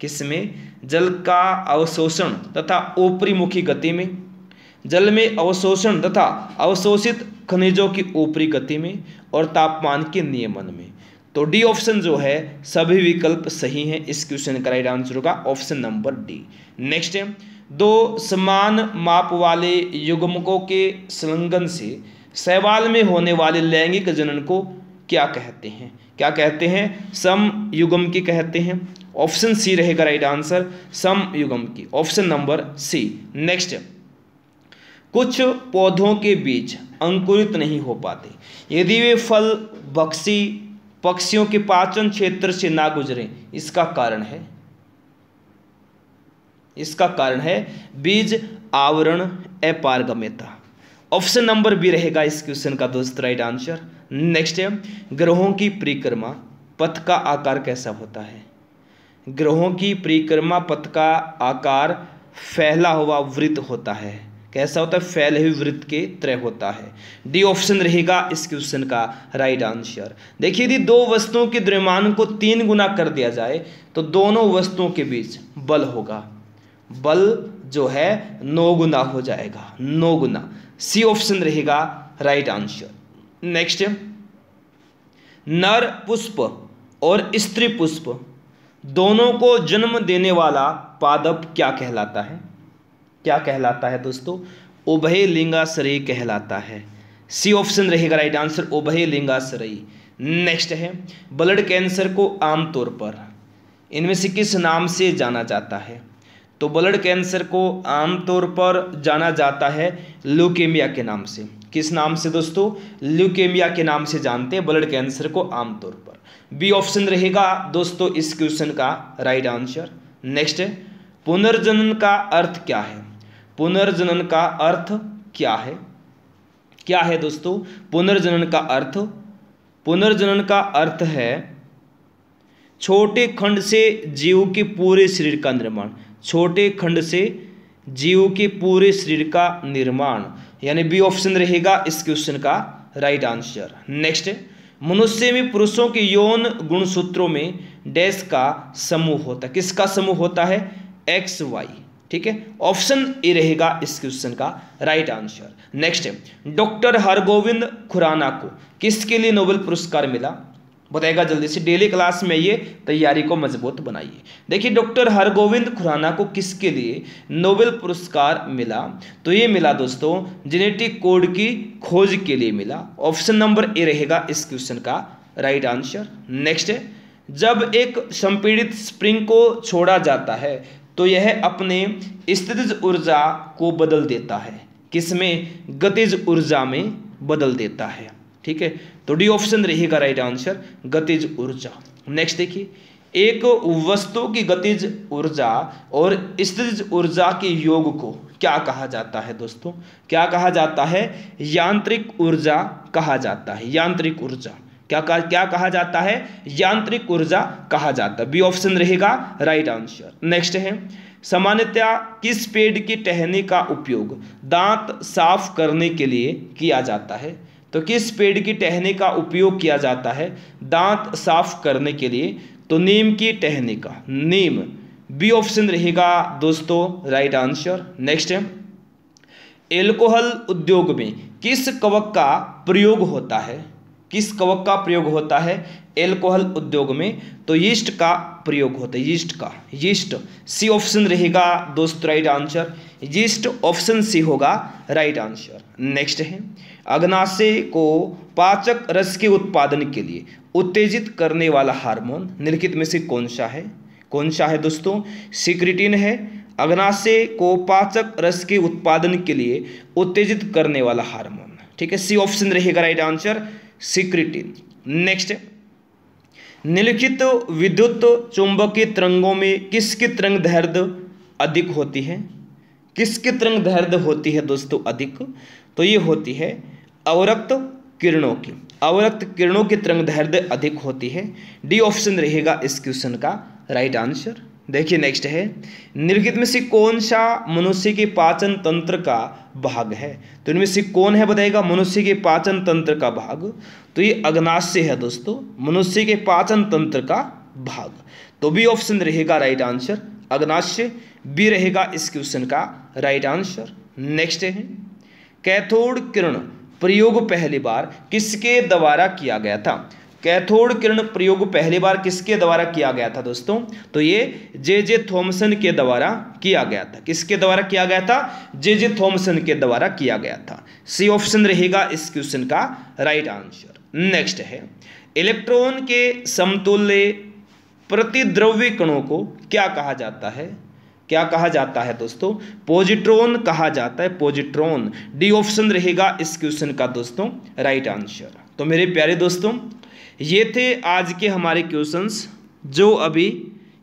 किसमें? जल का अवशोषण तथा ऊपरी मुखी गति में, जल में अवशोषण तथा अवशोषित खनिजों की ऊपरी गति में और तापमान के नियमन में। तो डी ऑप्शन जो है सभी विकल्प सही हैं। इस क्वेश्चन का राइट आंसर होगा ऑप्शन नंबर डी। नेक्स्ट है, दो समान माप वाले युग्मकों के संलग्न से शैवाल में होने वाले लैंगिक जनन को क्या कहते हैं? क्या कहते हैं? समयुग्मकी कहते हैं। ऑप्शन सी रहेगा राइट आंसर, समयुग्मकी, ऑप्शन नंबर सी। नेक्स्ट, कुछ पौधों के बीज अंकुरित नहीं हो पाते यदि वे फल भक्षी पक्षियों के पाचन क्षेत्र से ना गुजरें। इसका कारण है, इसका कारण है बीज आवरण अपारगम्यता। ऑप्शन नंबर बी रहेगा इस क्वेश्चन का दोस्त राइट आंसर। नेक्स्ट है, ग्रहों की परिक्रमा पथ का आकार कैसा होता है? ग्रहों की परिक्रमा पथ का आकार फैला हुआ वृत्त होता है। कैसा होता है? फैले हुए वृत्त के तरह होता है। डी ऑप्शन रहेगा इस क्वेश्चन का राइट आंसर। देखिए, यदि दो वस्तुओं के द्रव्यमान को 3 गुना कर दिया जाए तो दोनों वस्तुओं के बीच बल होगा, बल जो है 9 गुना हो जाएगा, 9 गुना। सी ऑप्शन रहेगा राइट आंसर। नेक्स्ट, नर पुष्प और स्त्री पुष्प दोनों को जन्म देने वाला पादप क्या कहलाता है? क्या कहलाता है दोस्तों? उभयलिंगाश्रयी कहलाता है। सी ऑप्शन रहेगा राइट आंसर, उभयलिंगाश्रयी। नेक्स्ट है, ब्लड कैंसर को आमतौर पर इनमें से किस नाम से जाना जाता है? तो ब्लड कैंसर को आमतौर पर जाना जाता है ल्यूकेमिया के नाम से। किस नाम से दोस्तों? ल्यूकेमिया के नाम से जानते हैं ब्लड कैंसर को आमतौर पर। बी ऑप्शन रहेगा दोस्तों इस क्वेश्चन का राइट आंसर। नेक्स्ट है, पुनर्जनन का अर्थ क्या है? पुनर्जनन का अर्थ क्या है? क्या है दोस्तों पुनर्जनन का अर्थ? पुनर्जनन का अर्थ है छोटे खंड से जीव के पूरे शरीर का निर्माण। छोटे खंड से जीव के पूरे शरीर का निर्माण, यानी बी ऑप्शन रहेगा इस क्वेश्चन का राइट आंसर। नेक्स्ट, मनुष्य में पुरुषों के यौन गुणसूत्रों में डैश का समूह होता है। किसका समूह होता है? X Y. ठीक है, ऑप्शन ए रहेगा इस क्वेश्चन का right answer. Next, doctor Hargobind Khorana को किसके लिए नोबेल पुरस्कार मिला? बताएगा जल्दी से, डेली क्लास में ये तैयारी को मजबूत बनाइए। देखिए, डॉक्टर हरगोविंद खुराना को किसके लिए नोबेल पुरस्कार मिला? तो ये मिला दोस्तों जेनेटिक कोड की खोज के लिए मिला। ऑप्शन नंबर ए रहेगा इस क्वेश्चन का राइट आंसर। नेक्स्ट है, जब एक संपीड़ित स्प्रिंग को छोड़ा जाता है तो यह अपने स्थितिज ऊर्जा को बदल देता है। किसमें? गतिज ऊर्जा में बदल देता है। ठीक है, तो डी ऑप्शन रहेगा राइट आंसर, गतिज ऊर्जा। नेक्स्ट देखिए, एक वस्तु की गतिज ऊर्जा और स्थितिज ऊर्जा के योग को क्या कहा जाता है दोस्तों? क्या कहा जाता है? यांत्रिक ऊर्जा कहा जाता है। यांत्रिक ऊर्जा क्या कहा जाता है? यांत्रिक ऊर्जा कहा जाता है। बी ऑप्शन रहेगा राइट आंसर। नेक्स्ट है, सामान्यतया किस पेड़ की टहनी का उपयोग दांत साफ करने के लिए किया जाता है? तो किस पेड़ की टहनी का उपयोग किया जाता है दांत साफ करने के लिए? तो नीम की टहनी का, नीम। बी ऑप्शन रहेगा दोस्तों राइट आंसर। नेक्स्ट है, एल्कोहल उद्योग में किस कवक का प्रयोग होता है? किस कवक का प्रयोग होता है एल्कोहल उद्योग में? तो यीस्ट का प्रयोग होता है, यीस्ट का, यीस्ट। सी ऑप्शन रहेगा दोस्त right answer, yeast option C होगा राइट आंसर। नेक्स्ट है, अग्नाशय को पाचक रस के उत्पादन के लिए उत्तेजित करने वाला हार्मोन निम्नलिखित में से कौन सा है? कौन सा है दोस्तों? सिक्रिटिन है। अग्नाशय को पाचक रस के उत्पादन के लिए उत्तेजित करने वाला हार्मोन। ठीक है, सी ऑप्शन रहेगा राइट आंसर, सिक्रिटिन। नेक्स्ट, निम्नलिखित विद्युत चुंबकीय तरंगों में किसकी तरंग दैर्ध्य अधिक होती है? किसकी तरंग दैर्ध्य होती है दोस्तों अधिक? तो ये होती है अवरक्त किरणों की। अवरक्त किरणों की तरंग दैर्ध्य अधिक होती है। डी ऑप्शन रहेगा इस क्वेश्चन का राइट आंसर। देखिए नेक्स्ट है, निम्नलिखित में से कौन सा मनुष्य के पाचन तंत्र का भाग है? तो इनमें से कौन है बताएगा मनुष्य के पाचन तंत्र का भाग? तो ये अग्नाशय है दोस्तों, मनुष्य के पाचन तंत्र का भाग। तो बी ऑप्शन रहेगा राइट आंसर, अग्नाशय। बी रहेगा इस क्वेश्चन का राइट आंसर। नेक्स्ट है कैथोड किरण प्रयोग पहली बार किसके द्वारा किया गया था? कैथोड किरण प्रयोग पहली बार किसके द्वारा किया गया था दोस्तों? तो ये जे थॉमसन के द्वारा किया गया था। किसके द्वारा किया गया था? जे थॉमसन के द्वारा किया गया था। सी ऑप्शन रहेगा इस क्वेश्चन का राइट आंसर। नेक्स्ट है इलेक्ट्रॉन के समतुल्य प्रतिद्रव्य कणों को क्या कहा जाता है? क्या कहा जाता है दोस्तों? पॉजिट्रॉन कहा जाता है, पॉजिट्रॉन। डी ऑप्शन रहेगा इस क्वेश्चन का दोस्तों राइट आंसर। तो मेरे प्यारे दोस्तों ये थे आज के हमारे क्वेश्चंस जो अभी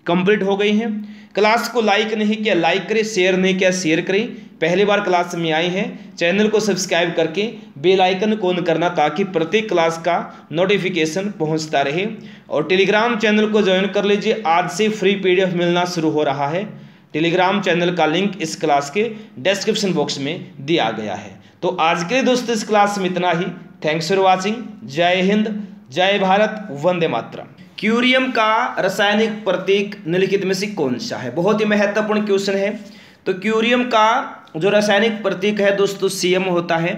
कंप्लीट हो गई हैं। क्लास को लाइक नहीं किया लाइक करें, शेयर नहीं किया शेयर करें। पहली बार क्लास में आए हैं चैनल को सब्सक्राइब करके बेल आइकन को ऑन करना ताकि प्रत्येक क्लास का नोटिफिकेशन पहुंचता रहे। और टेलीग्राम चैनल को ज्वाइन कर लीजिए, आज से फ्री पीडीएफ मिलना शुरू हो रहा है। टेलीग्राम चैनल का लिंक इस क्लास के डिस्क्रिप्शन बॉक्स में दिया गया है। तो आज के लिए दोस्तों इस क्लास में इतना ही। Thanks for watching. जय हिंद, जय भारत, वंदे मातरम। क्यूरियम का रासायनिक प्रतीक निम्नलिखित में से कौन सा है? बहुत ही महत्वपूर्ण क्वेश्चन है। तो क्यूरियम का जो रासायनिक प्रतीक है दोस्तों सीएम होता है।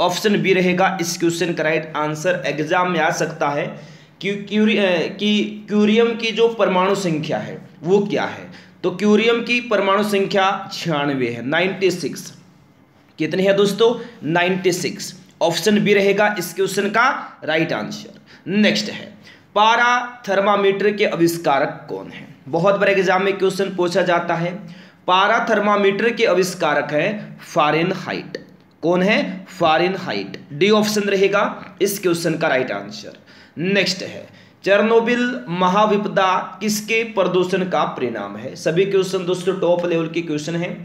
ऑप्शन बी रहेगा इस क्वेश्चन का राइट आंसर। एग्जाम में आ सकता है कि क्यूरियम की जो परमाणु संख्या है वो क्या है? तो क्यूरियम की परमाणु संख्या 96 है, 96। कितनी है दोस्तों? 96। ऑप्शन बी रहेगा इस क्वेश्चन का राइट आंसर। नेक्स्ट है पारा थर्मामीटर के आविष्कारक कौन है? बहुत बड़े एग्जाम में क्वेश्चन पूछा जाता है। पारा थर्मामीटर के आविष्कारक है फारेनहाइट। कौन है? फारेनहाइट। डी ऑप्शन रहेगा इस क्वेश्चन का राइट आंसर। नेक्स्ट है चेरनोबिल महाविपदा किसके प्रदूषण का परिणाम है? सभी क्वेश्चन दोस्तों टॉप लेवल के क्वेश्चन हैं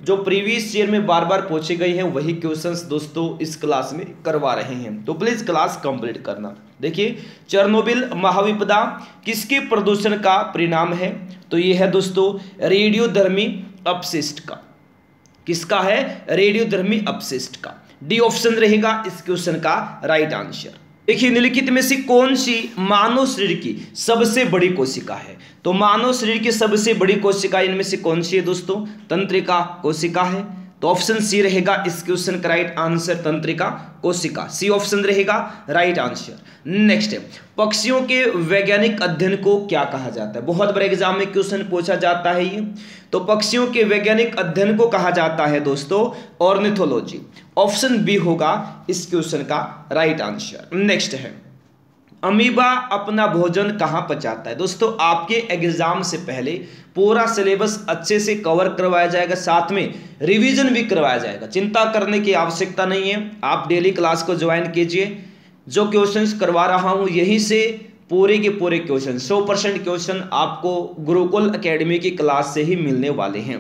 जो प्रीवियस ईयर में बार बार पूछे गए हैं, वही क्वेश्चंस दोस्तों इस क्लास में करवा रहे हैं। तो प्लीज क्लास कंप्लीट करना। देखिए चेरनोबिल महाविपदा किसके प्रदूषण का परिणाम है? तो ये है दोस्तों रेडियोधर्मी अपशिष्ट का। किसका है? रेडियोधर्मी अपशिष्ट का। डी ऑप्शन रहेगा इस क्वेश्चन का राइट आंसर। देखिए निम्नलिखित में से कौन सी मानव शरीर की सबसे बड़ी कोशिका है? तो मानव शरीर की सबसे बड़ी कोशिका इनमें से कौन सी है दोस्तों? तंत्रिका कोशिका है। तो ऑप्शन सी रहेगा इस क्वेश्चन का राइट आंसर, तंत्रिका कोशिका। सी ऑप्शन रहेगा राइट आंसर। नेक्स्ट है पक्षियों के वैज्ञानिक अध्ययन को क्या कहा जाता है? बहुत बड़े एग्जाम में क्वेश्चन पूछा जाता है ये। तो पक्षियों के वैज्ञानिक अध्ययन को कहा जाता है दोस्तों ऑर्निथोलॉजी। ऑप्शन बी होगा इस क्वेश्चन का राइट आंसर। नेक्स्ट है अमीबा अपना भोजन कहाँ पचाता है? दोस्तों आपके एग्जाम से पहले पूरा सिलेबस अच्छे से कवर करवाया जाएगा, साथ में रिवीजन भी करवाया जाएगा। चिंता करने की आवश्यकता नहीं है, आप डेली क्लास को ज्वाइन कीजिए। जो क्वेश्चंस करवा रहा हूँ यहीं से पूरे के पूरे क्वेश्चन 100% क्वेश्चन आपको गुरुकुल एकेडमी की क्लास से ही मिलने वाले हैं।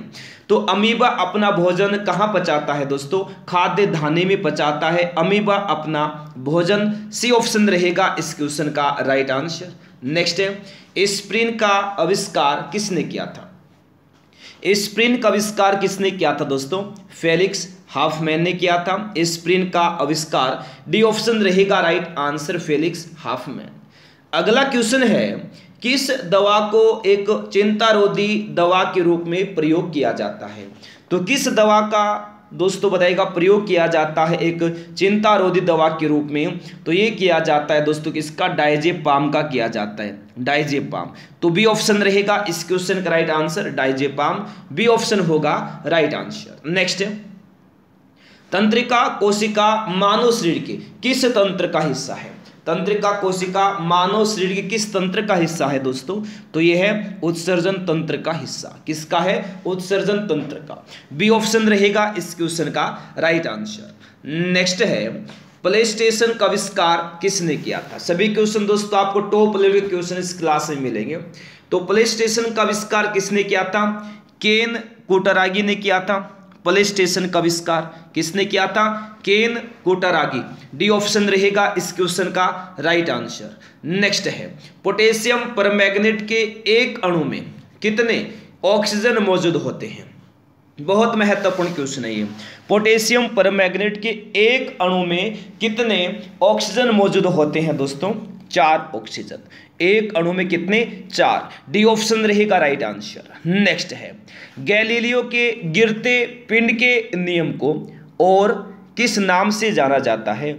तो अमीबा अपना भोजन कहाँ पचाता है दोस्तों? खाद्य दाने में पचाता है अमीबा अपना भोजन। सी ऑप्शन रहेगा इस क्वेश्चन का राइट आंसर। नेक्स्ट है एस्पिरिन का आविष्कार किसने किया था? एस्पिरिन का आविष्कार किसने किया था दोस्तों? फेलिक्स हाफमैन ने किया था एस्पिरिन का आविष्कार। डी ऑप्शन रहेगा राइट आंसर, फेलिक्स हाफमैन। अगला क्वेश्चन है किस दवा को एक चिंतारोधी दवा के रूप में प्रयोग किया जाता है? तो किस दवा का दोस्तों बताइएगा प्रयोग किया जाता है एक चिंतारोधी दवा के रूप में? तो ये किया जाता है दोस्तों किसका? डायजेपाम का किया जाता है, डायजेपाम। तो बी ऑप्शन रहेगा इस क्वेश्चन का right answer, diazepam. B option होगा राइट आंसर। नेक्स्ट तंत्रिका कोशिका मानव शरीर के किस तंत्र का हिस्सा है? तंत्रिका कोशिका मानव शरीर के किस तंत्र का हिस्सा है दोस्तों? तो यह है उत्सर्जन तंत्र का हिस्सा। किसका है? उत्सर्जन तंत्र का। बी ऑप्शन रहेगा इस क्वेश्चन का राइट आंसर। नेक्स्ट है प्ले स्टेशन का आविष्कार किसने किया था? सभी क्वेश्चन दोस्तों आपको टॉप लेवल के क्वेश्चन इस क्लास में मिलेंगे। तो प्ले स्टेशन का आविष्कार किसने किया था? केन कुटारागी ने किया था। प्ले स्टेशन का आविष्कार किसने किया था? केन कुटारागी। डी ऑप्शन रहेगा इस क्वेश्चन का राइट आंसर। नेक्स्ट है पोटेशियम परमैंगनेट के एक अणु में कितने ऑक्सीजन मौजूद होते हैं? बहुत महत्वपूर्ण क्वेश्चन है ये। पोटेशियम परमैंगनेट के एक अणु में कितने ऑक्सीजन मौजूद होते हैं दोस्तों? 4 ऑक्सीजन। एक अणु में कितने? 4। डी ऑप्शन रहेगा राइट आंसर। नेक्स्ट है, गैलीलियो के गिरते पिंड के नियम को और किस नाम से जाना जाता है?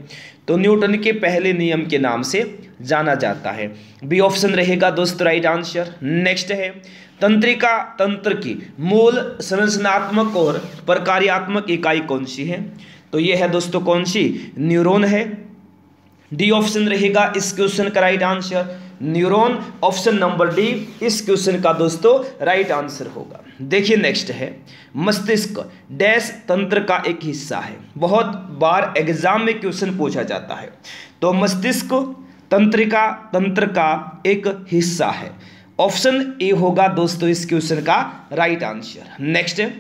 तो न्यूटन के पहले नियम के नाम से जाना जाता है। बी ऑप्शन रहेगा दोस्तों राइट आंसर। नेक्स्ट है, तंत्रिका तंत्र की मूल संरचनात्मक और प्रकार्यात्मक इकाई कौन सी है? तो ये है दोस्तों कौन सी? न्यूरॉन है। डी ऑप्शन रहेगा इस क्वेश्चन का right answer, neuron. Option number D इस क्वेश्चन का दोस्तों राइट आंसर होगा। देखिए नेक्स्ट है, मस्तिष्क डैश तंत्र का एक हिस्सा है। बहुत बार एग्जाम में क्वेश्चन पूछा जाता है। तो मस्तिष्क तंत्रिका तंत्र का एक हिस्सा है। ऑप्शन ए होगा दोस्तों इस क्वेश्चन का राइट आंसर। नेक्स्ट है,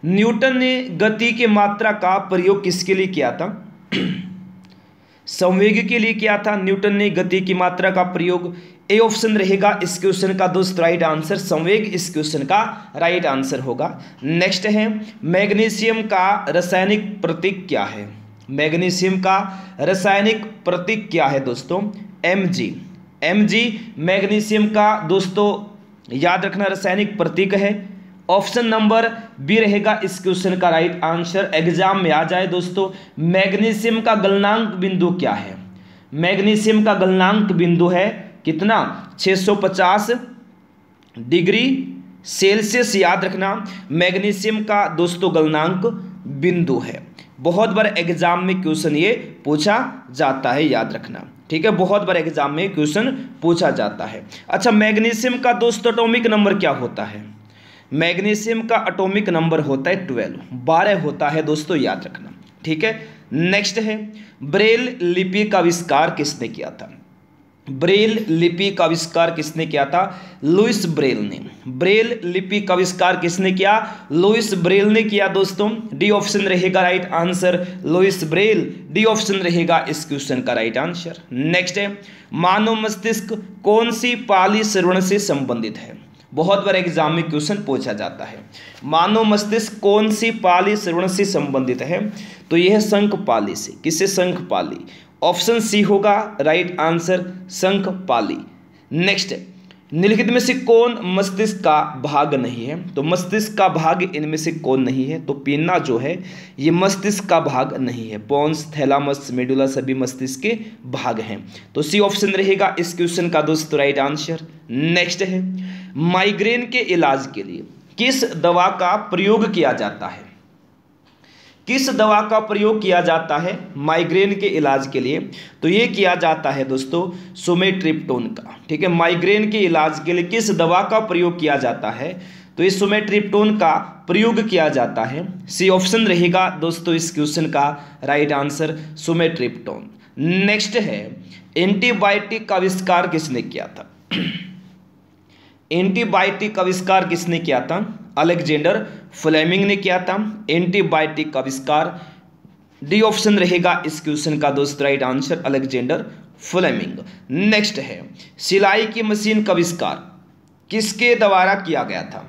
न्यूटन ने गति की मात्रा का प्रयोग किसके लिए किया था? संवेग के लिए किया था न्यूटन ने गति की मात्रा का प्रयोग। ए ऑप्शन रहेगा इस क्वेश्चन का दोस्तों राइट आंसर, संवेग इस क्वेश्चन का राइट आंसर होगा। नेक्स्ट है, मैग्नीशियम का रासायनिक प्रतीक क्या है? मैग्नीशियम का रासायनिक प्रतीक क्या है दोस्तों? Mg। Mg मैग्नीशियम का दोस्तों याद रखना रासायनिक प्रतीक है। ऑप्शन नंबर बी रहेगा इस क्वेश्चन का राइट आंसर। एग्जाम में आ जाए दोस्तों, मैग्नीशियम का गलनांक बिंदु क्या है? मैग्नीशियम का गलनांक बिंदु है कितना? 650 डिग्री सेल्सियस। याद रखना मैग्नीशियम का दोस्तों गलनांक बिंदु है। बहुत बार एग्जाम में क्वेश्चन ये पूछा जाता है, याद रखना, ठीक है। बहुत बार एग्जाम में क्वेश्चन पूछा जाता है। अच्छा, मैग्नीशियम का दोस्तों एटॉमिक नंबर क्या होता है? मैग्नीशियम का एटॉमिक नंबर होता है 12 होता है दोस्तों, याद रखना, ठीक है। नेक्स्ट है, ब्रेल लिपि का आविष्कार किसने किया था? ब्रेल लिपि का आविष्कार किसने किया था? लुइस ब्रेल ने। ब्रेल लिपि का आविष्कार किसने किया? लुइस ब्रेल ने किया दोस्तों। डी ऑप्शन रहेगा right answer, Louis Braille. D option रहेगा इस क्वेश्चन का राइट आंसर। नेक्स्ट है, मानव मस्तिष्क कौन सी पाली श्रवण से संबंधित है? बहुत बार एग्जाम में क्वेश्चन पूछा जाता है। मानव मस्तिष्क कौन सी पाली श्रवण से संबंधित है? तो यह शंख पाली से। किससे? शंख पाली। ऑप्शन सी होगा राइट आंसर, शंख पाली। नेक्स्ट, निम्नलिखित में से कौन मस्तिष्क का भाग नहीं है? तो मस्तिष्क का भाग इनमें से कौन नहीं है? तो पिन्ना जो है ये मस्तिष्क का भाग नहीं है। पोन्स, थैलामस, मेडुला सभी मस्तिष्क के भाग हैं। तो सी ऑप्शन रहेगा इस क्वेश्चन का दोस्तों राइट आंसर। नेक्स्ट है, माइग्रेन के इलाज के लिए किस दवा का प्रयोग किया जाता है? किस दवा का प्रयोग किया जाता है माइग्रेन के इलाज के लिए? तो ये किया जाता है दोस्तों सुमेट्रिप्टोन का, ठीक है। माइग्रेन के इलाज के लिए किस दवा का प्रयोग किया जाता है? तो इस सुमेट्रिप्टोन का प्रयोग किया जाता है। सी ऑप्शन रहेगा दोस्तों इस क्वेश्चन का राइट आंसर, सुमेट्रिप्टोन। नेक्स्ट है, एंटीबायोटिक का आविष्कार किसने किया था? एंटीबायोटिक का आविष्कार किसने किया था? अलेक्जेंडर फ्लेमिंग ने किया था एंटीबायोटिक का आविष्कार। डी ऑप्शन रहेगा इस क्वेश्चन का दोस्त right answer, Alexander Fleming. Next है, सिलाई की मशीन का आविष्कार किसके द्वारा किया गया था?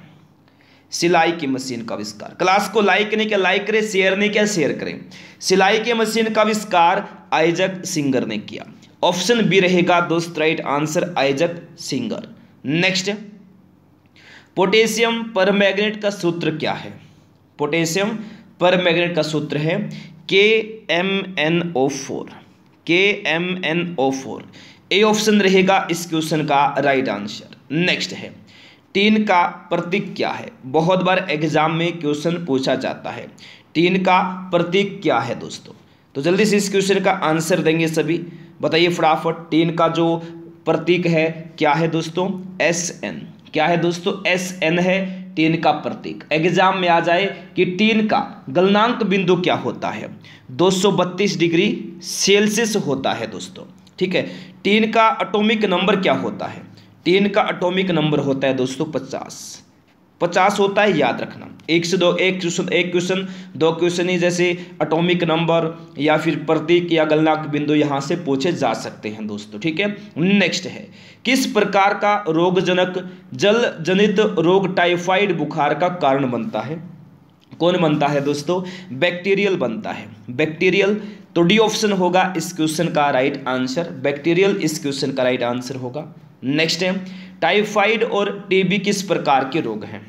सिलाई की मशीन का आविष्कार। क्लास को लाइक नहीं किया लाइक करें, शेयर नहीं किया शेयर करें। सिलाई की मशीन का आविष्कार आइजक सिंगर ने किया। ऑप्शन बी रहेगा दोस्त right answer, Isaac singer. Next, potassium permanganate का सूत्र क्या है? पोटेशियम परमैंगनेट का सूत्र है KMnO4। KMnO4 ए ऑप्शन रहेगा इस क्वेश्चन का राइट आंसर। नेक्स्ट है, टीन का प्रतीक क्या है? बहुत बार एग्जाम में क्वेश्चन पूछा जाता है। टीन का प्रतीक क्या है दोस्तों? तो जल्दी से इस क्वेश्चन का आंसर देंगे सभी, बताइए फटाफट। टीन का जो प्रतीक है क्या है दोस्तों? SN। क्या है दोस्तों? SN है टीन का प्रतीक। एग्जाम में आ जाए कि टीन का गलनांक बिंदु क्या होता है? 232 डिग्री सेल्सियस होता है दोस्तों, ठीक है। टीन का एटॉमिक नंबर क्या होता है? टीन का एटॉमिक नंबर होता है दोस्तों 50 होता है, याद रखना। 1 से 2 एक क्वेश्चन 2 क्वेश्चन ही जैसे एटॉमिक नंबर या फिर प्रतीक या गलनांक बिंदु यहाँ से पूछे जा सकते हैं दोस्तों, ठीक है। नेक्स्ट है, किस प्रकार का रोगजनक जल जनित रोग टाइफाइड बुखार का कारण बनता है? कौन बनता है दोस्तों? बैक्टीरियल बनता है, बैक्टीरियल। तो डी ऑप्शन होगा इस क्वेश्चन का राइट आंसर, बैक्टीरियल इस क्वेश्चन का राइट आंसर होगा। नेक्स्ट है, टाइफाइड और टीबी किस प्रकार के रोग हैं?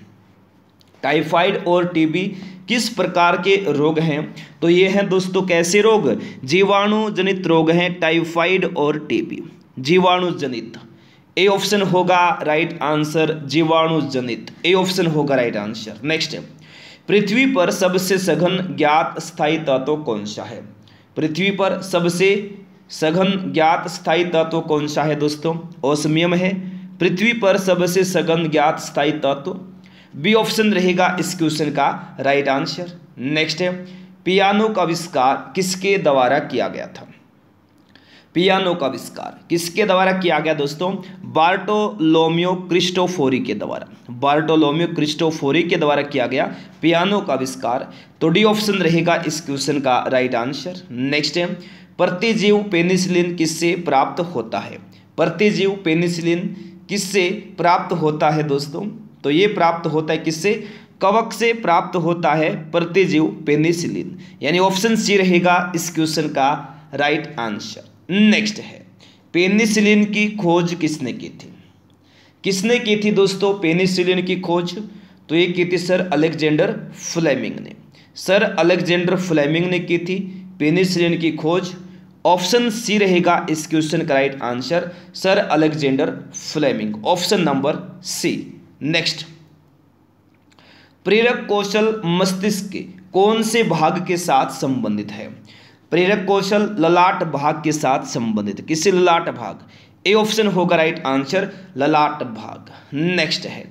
टाइफाइड और टीबी किस प्रकार के रोग हैं? तो ये हैं दोस्तों कैसे रोग? जीवाणु जनित रोग हैं टाइफाइड और टीबी, जीवाणु जनित। ए ऑप्शन होगा राइट आंसर, जीवाणु जनित, ए ऑप्शन होगा राइट आंसर। नेक्स्ट है, पृथ्वी पर सबसे सघन ज्ञात स्थायी तत्व कौन सा है? पृथ्वी पर सबसे सघन ज्ञात स्थायी तत्व कौन सा है दोस्तों? ओस्मियम है पृथ्वी पर सबसे सघन ज्ञात स्थायी तत्व, बी ऑप्शन रहेगा इस क्वेश्चन का राइट आंसर। नेक्स्ट है, पियानो का आविष्कार किसके द्वारा किया गया था? पियानो का आविष्कार किसके द्वारा किया गया दोस्तों? बार्टोलोम्यो क्रिस्टोफोरी के द्वारा, बार्टोलोम्यो क्रिस्टोफोरी के द्वारा किया गया पियानो का आविष्कार। तो डी ऑप्शन रहेगा इस क्वेश्चन का राइट आंसर। नेक्स्ट है, प्रतिजीव पेनिसिलिन किससे प्राप्त होता है? प्रतिजीव पेनिसिलिन किससे प्राप्त होता है दोस्तों? तो ये प्राप्त होता है किससे? कवक से प्राप्त होता है प्रतिजीव पेनिसिलिन, यानी ऑप्शन सी रहेगा इस क्वेश्चन का राइट आंसर। नेक्स्ट है, पेनिसिलिन की खोज किसने की थी? किसने की थी दोस्तों पेनिसिलिन की खोज? तो ये की थी सर अलेक्जेंडर फ्लेमिंग ने, सर अलेक्जेंडर फ्लेमिंग ने की थी पेनिसिलिन की खोज। ऑप्शन सी रहेगा इस क्वेश्चन का right answer, sir Alexander Fleming, option number C. Next, प्रेरक कौशल मस्तिष्क के कौन से भाग के साथ संबंधित है? प्रेरक कौशल ललाट भाग के साथ संबंधित, किससे? ललाट भाग, ए ऑप्शन होगा राइट आंसर, ललाट भाग। नेक्स्ट है,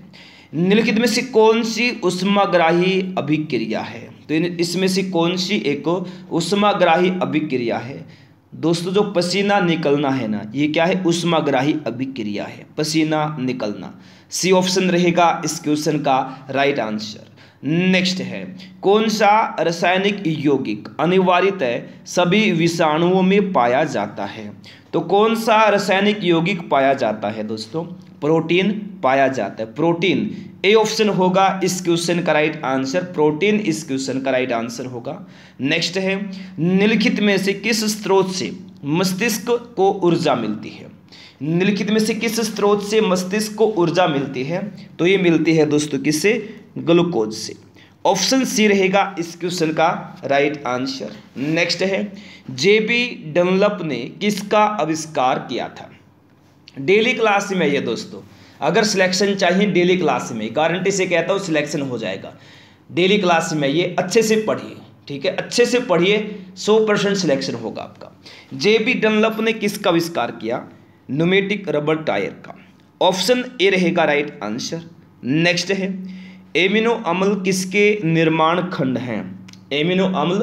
निम्नलिखित में से कौन सी उष्माग्राही अभिक्रिया है? तो इसमें से कौन सी एक उष्माग्राही अभिक्रिया है दोस्तों? जो पसीना निकलना है ना, ये क्या है? उष्माग्राही अभिक्रिया है, पसीना निकलना, सी ऑप्शन रहेगा इस क्वेश्चन का राइट आंसर। नेक्स्ट है, कौन सा रासायनिक यौगिक अनिवार्यतः सभी विषाणुओं में पाया जाता है? तो कौन सा रासायनिक यौगिक पाया जाता है दोस्तों? प्रोटीन पाया जाता है, प्रोटीन, ए ऑप्शन होगा इस क्वेश्चन का राइट आंसर, प्रोटीन इस क्वेश्चन का राइट आंसर होगा। नेक्स्ट है, निम्नलिखित में से किस स्रोत से मस्तिष्क को ऊर्जा मिलती है? निम्नलिखित में से किस स्रोत से मस्तिष्क को ऊर्जा मिलती है? तो ये मिलती है दोस्तों किससे? ग्लूकोज से, ऑप्शन सी रहेगा इस क्वेश्चन का राइट आंसर। नेक्स्ट है, जेबी डनलप ने किसका आविष्कार किया था? डेली क्लास में ये दोस्तों, अगर सिलेक्शन चाहिए डेली क्लास में, गारंटी से कहता हूँ सिलेक्शन हो जाएगा। डेली क्लास में ये अच्छे से पढ़िए, ठीक है, अच्छे से पढ़िए, 100% सिलेक्शन होगा आपका। जेबी डनलप ने किसका आविष्कार किया? न्यूमेटिक रबर टायर का, ऑप्शन ए रहेगा राइट आंसर। नेक्स्ट है, एमिनो अम्ल किसके निर्माण खंड हैं? एमिनो अम्ल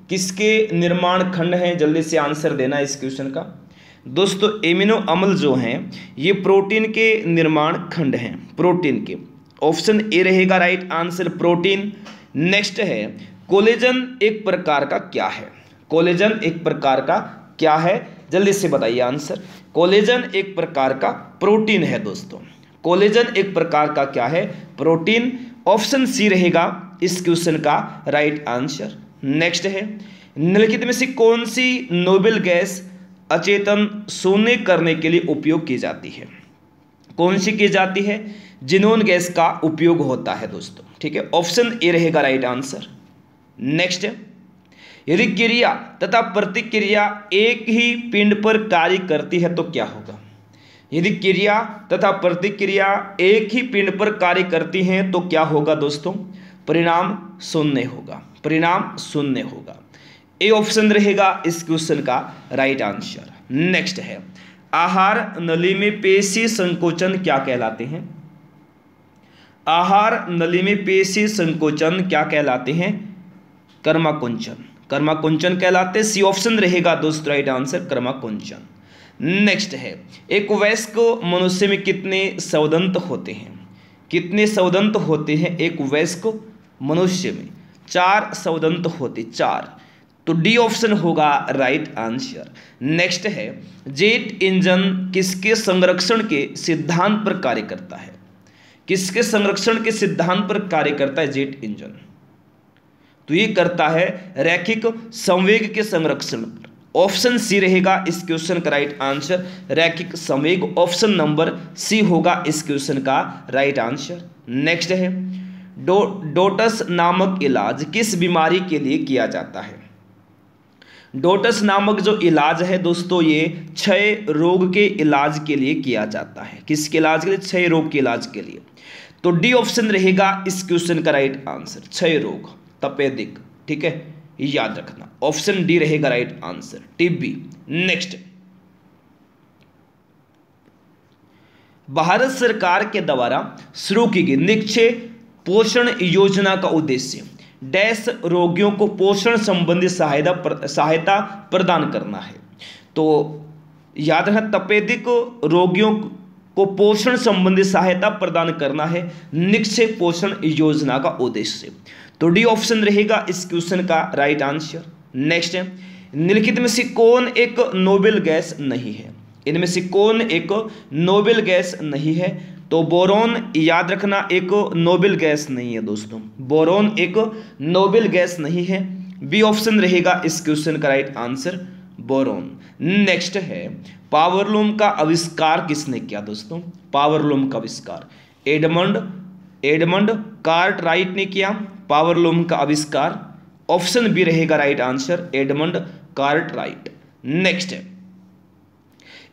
किसके निर्माण खंड हैं? जल्दी से आंसर देना इस क्वेश्चन का दोस्तों। एमिनो अम्ल जो हैं ये प्रोटीन के निर्माण खंड हैं, प्रोटीन के, ऑप्शन ए रहेगा राइट आंसर, प्रोटीन। नेक्स्ट है, कोलेजन एक प्रकार का क्या है? कोलेजन एक प्रकार का क्या है? जल्दी से बताइए आंसर। कोलेजन एक प्रकार का प्रोटीन है दोस्तों, कोलेजन एक प्रकार का क्या है? प्रोटीन, ऑप्शन सी रहेगा इस क्वेश्चन का राइट आंसर। नेक्स्ट है, निम्नलिखित में से कौन सी नोबेल गैस अचेतन शून्य करने के लिए उपयोग की जाती है? कौन सी की जाती है? जिनोन गैस का उपयोग होता है दोस्तों, ठीक है, ऑप्शन ए रहेगा राइट आंसर। नेक्स्ट, यदि क्रिया तथा प्रतिक्रिया एक ही पिंड पर कार्य करती है तो क्या होगा? यदि क्रिया तथा प्रतिक्रिया एक ही पिंड पर कार्य करती हैं तो क्या होगा दोस्तों? परिणाम शून्य होगा, परिणाम शून्य होगा, ए ऑप्शन रहेगा इस क्वेश्चन का राइट आंसर। नेक्स्ट है, आहार नली में पेशी संकोचन क्या कहलाते हैं? आहार नली में पेशी संकोचन क्या कहलाते हैं? कर्माकुंचन, कर्माकुंचन कहलाते, सी ऑप्शन रहेगा दोस्तों राइट आंसर, कर्माकुंचन। नेक्स्ट है, एक वयस्क मनुष्य में कितने संवदंत होते हैं? कितने संवदंत होते हैं एक वयस्क मनुष्य में? 4 संवदंत होते, 4, तो डी ऑप्शन होगा राइट आंसर। नेक्स्ट है, जेट इंजन किसके संरक्षण के सिद्धांत पर कार्य करता है? किसके संरक्षण के सिद्धांत पर कार्य करता है जेट इंजन? तो ये करता है रैखिक संवेग के संरक्षण। ऑप्शन सी रहेगा इस क्वेश्चन का राइट आंसर, रैखिक संवेग। ऑप्शन नंबर सी होगा इस क्वेश्चन का राइट आंसर। नेक्स्ट है डोटस नामक इलाज किस बीमारी के लिए किया जाता है? डोटस नामक जो इलाज है दोस्तों, ये क्षय रोग के इलाज के लिए किया जाता है। किसके इलाज के लिए? क्षय रोग के इलाज के लिए। तो डी ऑप्शन रहेगा इस क्वेश्चन का राइट आंसर, क्षय रोग, तपेदिक। ठीक है, याद रखना, ऑप्शन डी रहेगा right answer, TB. Next, Bharat सरकार के द्वारा शुरू की गई निक्षय पोषण योजना का उद्देश्य डैश रोगियों को पोषण संबंधी सहायता प्रदान करना है। तो याद रखना, तपेदिक रोगियों को पोषण संबंधी सहायता प्रदान करना है निक्षय पोषण योजना का उद्देश्य। तो डी ऑप्शन रहेगा इस क्वेश्चन का राइट आंसर। नेक्स्ट है, निम्नलिखित में से कौन एक नोबेल गैस नहीं है? इनमें से कौन एक नोबेल गैस नहीं है? तो बोरोन, याद रखना, एक नोबेल गैस नहीं है दोस्तों, बोरोन एक नोबेल गैस नहीं है। बी ऑप्शन रहेगा इस क्वेश्चन का राइट आंसर, बोरोन। नेक्स्ट है, पावरलूम का आविष्कार किसने किया दोस्तों? पावरलूम का आविष्कार एडमंड कार्टराइट ने किया पावरलूम का आविष्कार। ऑप्शन बी रहेगा right answer, Edmund Cartwright. Next है,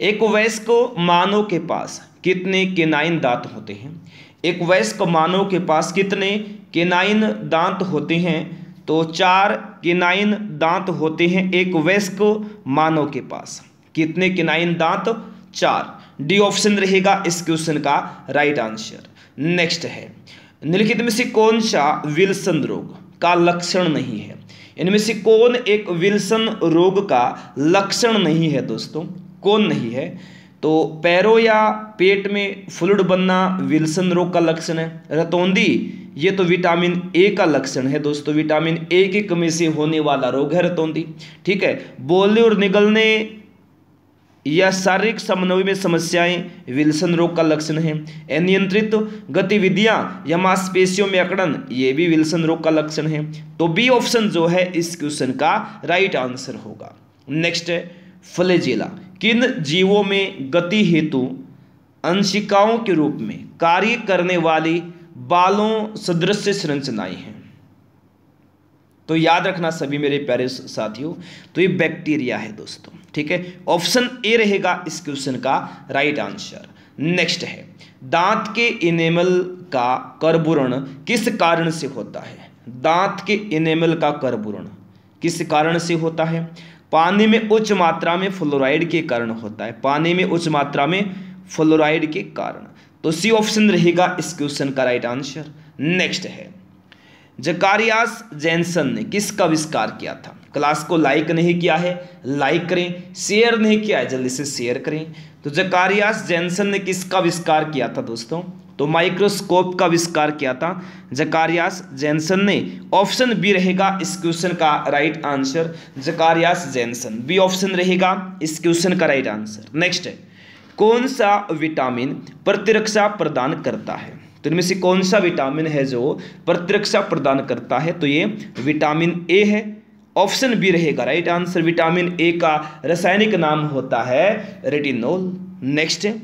एक वयस्क मानव के पास कितने केनाइन दांत होते हैं? एक वयस्क मानव के पास कितने केनाइन दांत होते हैं? तो 4 केनाइन दांत होते हैं एक वयस्क मानव के पास। कितने केनाइन दांत? 4। डी ऑप्शन रहेगा इस क्वेश्चन का राइट आंसर। नेक्स्ट है, निम्नलिखित में से कौन सा विल्सन रोग का लक्षण नहीं है? इनमें से कौन एक विल्सन रोग का लक्षण नहीं है दोस्तों? कौन नहीं है? तो पैरों या पेट में फ्लूइड बनना विल्सन रोग का लक्षण है। रतौंधी, ये तो विटामिन ए का लक्षण है दोस्तों, विटामिन ए की कमी से होने वाला रोग है रतौंधी। ठीक है, बोलने और निगलने या शारीरिक समन्वय में समस्याएं विल्सन रोग का लक्षण है। अनियंत्रित गतिविधियां या मांसपेशियों में अकड़न, ये भी विल्सन रोग का लक्षण है। तो बी ऑप्शन जो है इस क्वेश्चन का राइट आंसर होगा। नेक्स्ट है, फ्लैजेला किन जीवों में गति हेतु अंशिकाओं के रूप में कार्य करने वाली बालों सदृश संरचनाएं हैं? तो याद रखना सभी मेरे प्यारे साथियों, तो ये बैक्टीरिया है दोस्तों। ठीक है, ऑप्शन ए रहेगा इस क्वेश्चन का राइट आंसर। नेक्स्ट है, दांत के इनेमल का कर्बुरण किस कारण से होता है? दांत के इनेमल का कर्बुरण किस कारण से होता है? पानी में उच्च मात्रा में फ्लोराइड के कारण होता है। पानी में उच्च मात्रा में फ्लोराइड के कारण। तो सी ऑप्शन रहेगा इस क्वेश्चन का राइट आंसर। नेक्स्ट है, जकारियास जैनसन ने किसका आविष्कार किया था? क्लास को लाइक नहीं किया है, लाइक करें। शेयर नहीं किया है, जल्दी से शेयर करें। तो जकारियास जैनसन ने किसका आविष्कार किया था दोस्तों? तो माइक्रोस्कोप का आविष्कार किया था जकारियास जैनसन ने। ऑप्शन बी रहेगा इस क्वेश्चन का right answer, Zacharias Janssen. B option रहेगा इस क्वेश्चन का राइट आंसर। नेक्स्ट है, कौन सा विटामिन प्रतिरक्षा प्रदान करता है? तो इनमें से कौन सा विटामिन है जो प्रतिरक्षा प्रदान करता है? तो ये विटामिन ए है। ऑप्शन बी रहेगा राइट आंसर, विटामिन ए का रासायनिक नाम होता है रेटिनोल। नेक्स्ट है,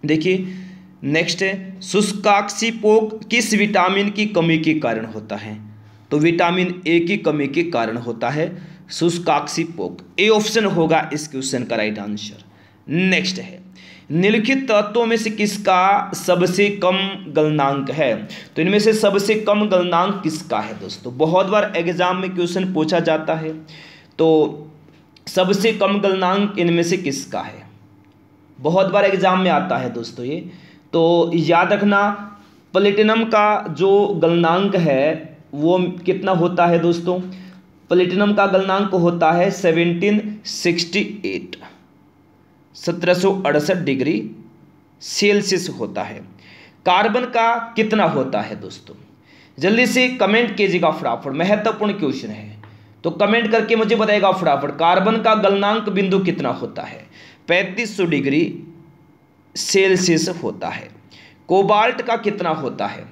देखिए नेक्स्ट है, शुष्काक्षिपोक किस विटामिन की कमी के कारण होता है? तो विटामिन ए की कमी के कारण होता है शुष्काक्षिपोक। ए ऑप्शन होगा इस क्वेश्चन का राइट आंसर। नेक्स्ट है, निम्नलिखित तत्वों में से किसका सबसे कम गलनांक है? तो इनमें से सबसे कम गलनांक किसका है दोस्तों? बहुत बार एग्जाम में क्वेश्चन पूछा जाता है। तो सबसे कम गलनांक इनमें से किसका है? बहुत बार एग्जाम में आता है दोस्तों ये। तो याद रखना, प्लेटिनम का जो गलनांक है वो कितना होता है दोस्तों? प्लेटिनम का गलनांक होता है 1768, 1768 डिग्री सेल्सियस होता है। कार्बन का कितना होता है दोस्तों? जल्दी से कमेंट कीजिएगा फटाफट, महत्वपूर्ण क्वेश्चन है। तो कमेंट करके मुझे बताइएगा फटाफट, कार्बन का गलनांक बिंदु कितना होता है? 3500 डिग्री सेल्सियस होता है। कोबाल्ट का कितना होता है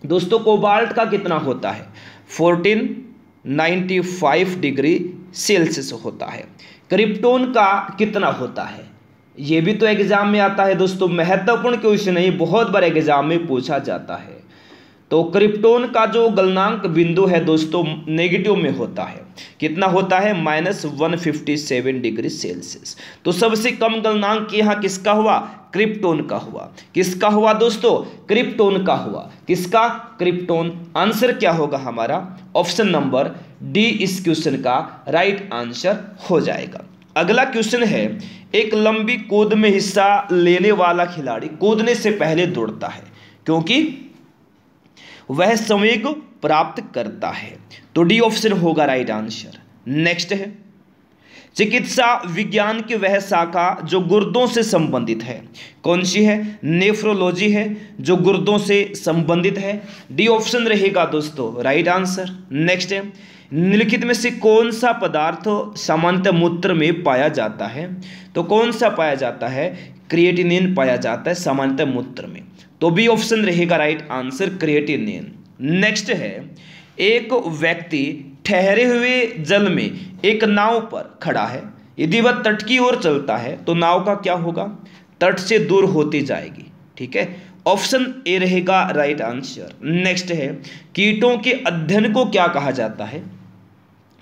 दोस्तों? कोबाल्ट का कितना होता है? 1495 डिग्री सेल्सियस होता है। क्रिप्टॉन का कितना होता है, ये भी तो एग्जाम में आता है दोस्तों, महत्वपूर्ण क्वेश्चन नहीं, बहुत बार एग्जाम में पूछा जाता है। तो क्रिप्टॉन का जो गलनांक बिंदु है दोस्तों नेगेटिव में होता है, कितना होता है, -157 डिग्री सेल्सियस। तो सबसे कम गलनांक यहाँ किसका हुआ, क्रिप्टॉन का हुआ। किसका हुआ दोस्तों, क्रिप्टॉन का हुआ। किसका, क्रिप्टॉन। आंसर क्या होगा हमारा, ऑप्शन नंबर डी इस क्वेश्चन का राइट आंसर हो जाएगा। अगला क्वेश्चन है, एक लंबी कूद में हिस्सा लेने वाला खिलाड़ी कूदने से पहले दौड़ता है क्योंकि वह संवेग प्राप्त करता है। तो डी ऑप्शन होगा राइट आंसर। नेक्स्ट है, चिकित्सा विज्ञान की वह शाखा जो गुर्दों से संबंधित है, कौन सी है, नेफ्रोलॉजी है, जो गुर्दों से संबंधित है। डी ऑप्शन रहेगा दोस्तों राइट आंसर। नेक्स्ट है, निम्नलिखित में से कौन सा पदार्थ सामान्यतः मूत्र में पाया जाता है, तो कौन सा पाया जाता है, क्रिएटिनिन पाया जाता है सामान्यतः मूत्र में। तो बी ऑप्शन रहेगा राइट आंसर, क्रिएटिनिन। नेक्स्ट है, एक व्यक्ति ठहरे हुए जल में एक नाव पर खड़ा है, यदि वह तट की ओर चलता है तो नाव का क्या होगा, तट से दूर होती जाएगी। ठीक है, ऑप्शन ए रहेगा राइट आंसर। नेक्स्ट है, कीटों के अध्ययन को क्या कहा जाता है,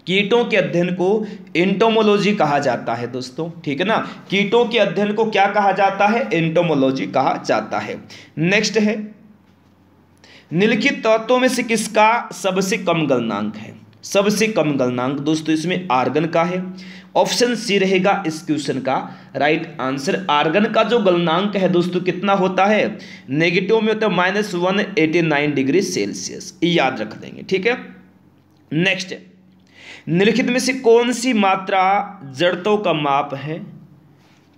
कीटों के अध्ययन को एंटोमोलॉजी कहा जाता है दोस्तों। ठीक है ना, कीटों के अध्ययन को क्या कहा जाता है, एंटोमोलॉजी कहा जाता है। नेक्स्ट है, निम्नलिखित तत्वों में से किसका सबसे कम गलनांक है, सबसे कम गलनांक दोस्तों इसमें आर्गन का है। ऑप्शन सी रहेगा इस क्वेश्चन का राइट आंसर। आर्गन का जो गलनांक है दोस्तों कितना होता है, नेगेटिव में होता है -189 डिग्री सेल्सियस, याद रख देंगे। ठीक है, नेक्स्ट है, निम्नलिखित में से कौन सी मात्रा जड़त्व का माप है,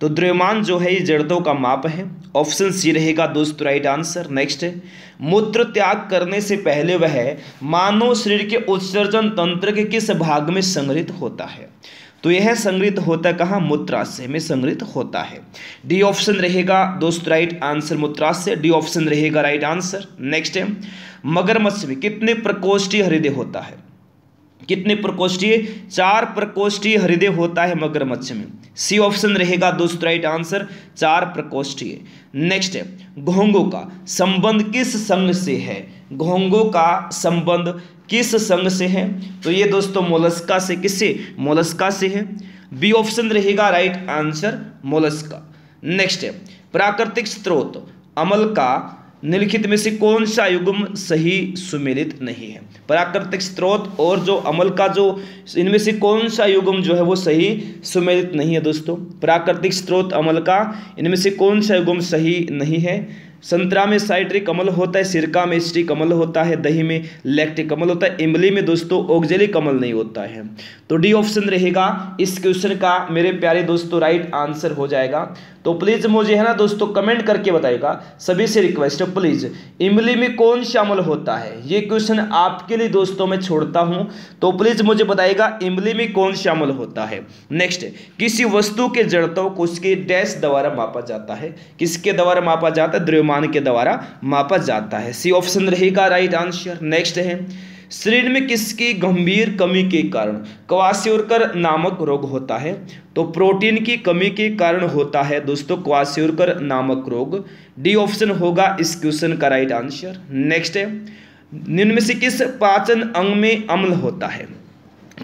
तो द्रव्यमान जो है ये जड़त्व का माप है। ऑप्शन सी रहेगा दोस्तों राइट आंसर। नेक्स्ट है, मूत्र त्याग करने से पहले वह मानव शरीर के उत्सर्जन तंत्र के किस भाग में संग्रहित होता है, तो यह संग्रहित होता है कहाँ, मूत्राशय में संग्रहित होता है। डी ऑप्शन रहेगा दोस्तों राइट आंसर, मूत्राशय। डी ऑप्शन रहेगा राइट आंसर। नेक्स्ट है, मगरमच्छ में कितने प्रकोष्ठीय हृदय होता है, कितने प्रकोष्ठीय, 4 प्रकोष्ठीय हृदय होता है मगरमच्छ में। सी ऑप्शन रहेगा दोस्तों राइट आंसर, 4 प्रकोष्ठीय। नेक्स्ट है, घोंघों का संबंध किस संघ से है, घोंघों का संबंध किस संघ से है, तो ये दोस्तों मोलस्का से, किससे, मोलस्का से है। बी ऑप्शन रहेगा राइट आंसर, मोलस्का। नेक्स्ट है, प्राकृतिक स्रोत अम्ल का निम्नलिखित में से कौन सा युग्म सही सुमेलित नहीं है, प्राकृतिक स्रोत और जो अम्ल का जो इनमें से कौन सा युग्म जो है वो सही सुमेलित नहीं है दोस्तों। प्राकृतिक स्रोत अम्ल का इनमें से कौन सा युग्म सही नहीं है। संतरा में साइट्रिक अम्ल होता है, सिरका में स्टिक अम्ल होता है, दही में लैक्टिक अम्ल होता है, इमली में दोस्तों ऑक्जेलिक अम्ल नहीं होता है। तो डी ऑप्शन रहेगा इस क्वेश्चन का मेरे प्यारे दोस्तों राइट आंसर हो जाएगा। तो प्लीज़ मुझे है ना दोस्तों कमेंट करके बताइएगा, सभी से रिक्वेस्ट है प्लीज़, इमली में कौन सा अम्ल होता है, ये क्वेश्चन आपके लिए दोस्तों मैं छोड़ता हूँ, तो प्लीज़ मुझे बताइएगा इमली में कौन सा अम्ल होता है। नेक्स्ट, किसी वस्तु के जड़त्व को उसके डैश द्वारा मापा जाता है, किसके द्वारा मापा जाता है, द्रव्यमान के द्वारा मापा जाता है। सी ऑप्शन रहेगा राइट आंसर। नेक्स्ट है, शरीर में किसकी गंभीर कमी के कारण क्वासियोरकर नामक रोग होता है, तो प्रोटीन की कमी के कारण होता है दोस्तों क्वासियोरकर नामक रोग। डी ऑप्शन होगा इस क्वेश्चन का राइट आंसर। नेक्स्ट है, निम्न में से किस पाचन अंग में अम्ल होता है,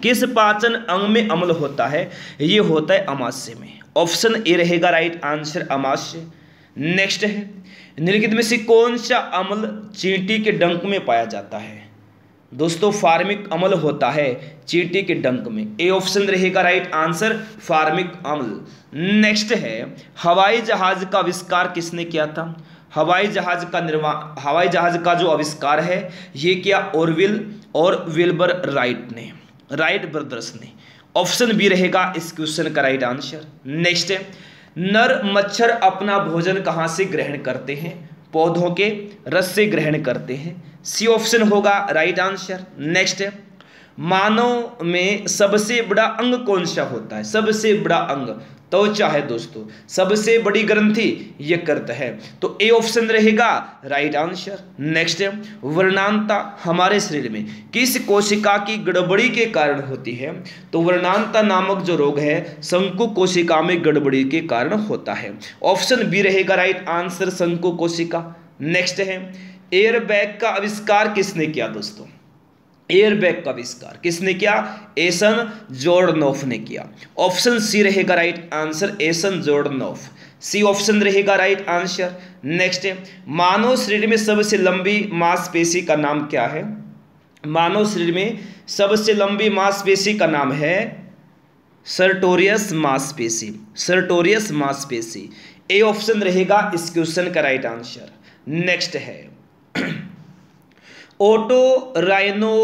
किस पाचन अंग में अम्ल होता है, ये होता है अमाशय में। ऑप्शन ए रहेगा राइट आंसर, अमाशय। नेक्स्ट है, निम्नलिखित में से कौन सा अम्ल चींटी के डंक में पाया जाता है, दोस्तों फार्मिक अम्ल होता है चींटी के डंक में। ए ऑप्शन रहेगा राइट आंसर, फार्मिक अम्ल। नेक्स्ट है, हवाई जहाज का आविष्कार किसने किया था, हवाई जहाज का हवाई जहाज का जो आविष्कार है ये किया ऑरविल और विल्बर राइट ने, राइट ब्रदर्स ने। ऑप्शन बी रहेगा इस क्वेश्चन का राइट आंसर। नेक्स्ट है, नर मच्छर अपना भोजन कहाँ से ग्रहण करते हैं, पौधों के रस से ग्रहण करते हैं। सी ऑप्शन होगा राइट आंसर। नेक्स्ट है, मानव में सबसे बड़ा अंग कौन सा होता है? सबसे बड़ा अंग त्वचा है दोस्तों। सबसे बड़ी ग्रंथि यकृत है। तो ए ऑप्शन रहेगा राइट आंसर। नेक्स्ट है, वर्णांता हमारे शरीर में किस कोशिका की गड़बड़ी के कारण होती है? तो वर्णांता नामक जो रोग है शंकु कोशिका में गड़बड़ी के कारण होता है। ऑप्शन बी रहेगा राइट आंसर, शंकु कोशिका। नेक्स्ट है, एयरबैग का आविष्कार किसने किया दोस्तों? एयरबैग का आविष्कार किसने किया? एसन जोर्डनॉफ ने किया। ऑप्शन सी रहेगा राइट आंसर, एसन जोर्डनॉफ। सी ऑप्शन रहेगा राइट आंसर। नेक्स्ट है, मानव शरीर में सबसे लंबी मांसपेशी का नाम क्या है? मानव शरीर में सबसे लंबी मांसपेशी का नाम है सर्टोरियस मांसपेशी। सर्टोरियस मांसपेशी ए ऑप्शन रहेगा इस क्वेश्चन का राइट आंसर। नेक्स्ट है, ओटोराइनो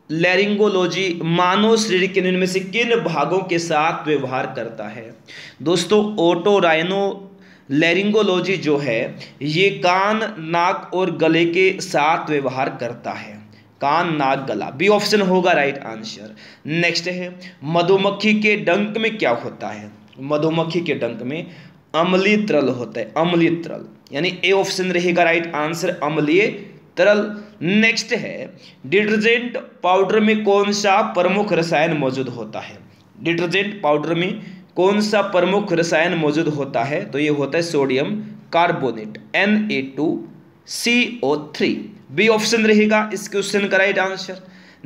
लैरिंगोलॉजी मानव शरीर के निम्न में से किन भागों के साथ व्यवहार करता है? दोस्तों ओटोराइनो लैरिंगोलॉजी जो है ये कान, नाक और गले के साथ व्यवहार करता है। कान, नाक, गला। बी ऑप्शन होगा राइट आंसर। नेक्स्ट है, मधुमक्खी के डंक में क्या होता है? मधुमक्खी के डंक में अम्लीय तरल होता है। अम्लीय तरल यानी ए ऑप्शन रहेगा राइट आंसर, अम्लीय तरल। नेक्स्ट है, डिटर्जेंट पाउडर में कौन सा प्रमुख रसायन मौजूद होता है? डिटर्जेंट पाउडर में कौन सा प्रमुख रसायन मौजूद होता है? तो ये होता है sodium carbonate Na2CO3। B option रहेगा इस क्वेश्चन का राइट आंसर।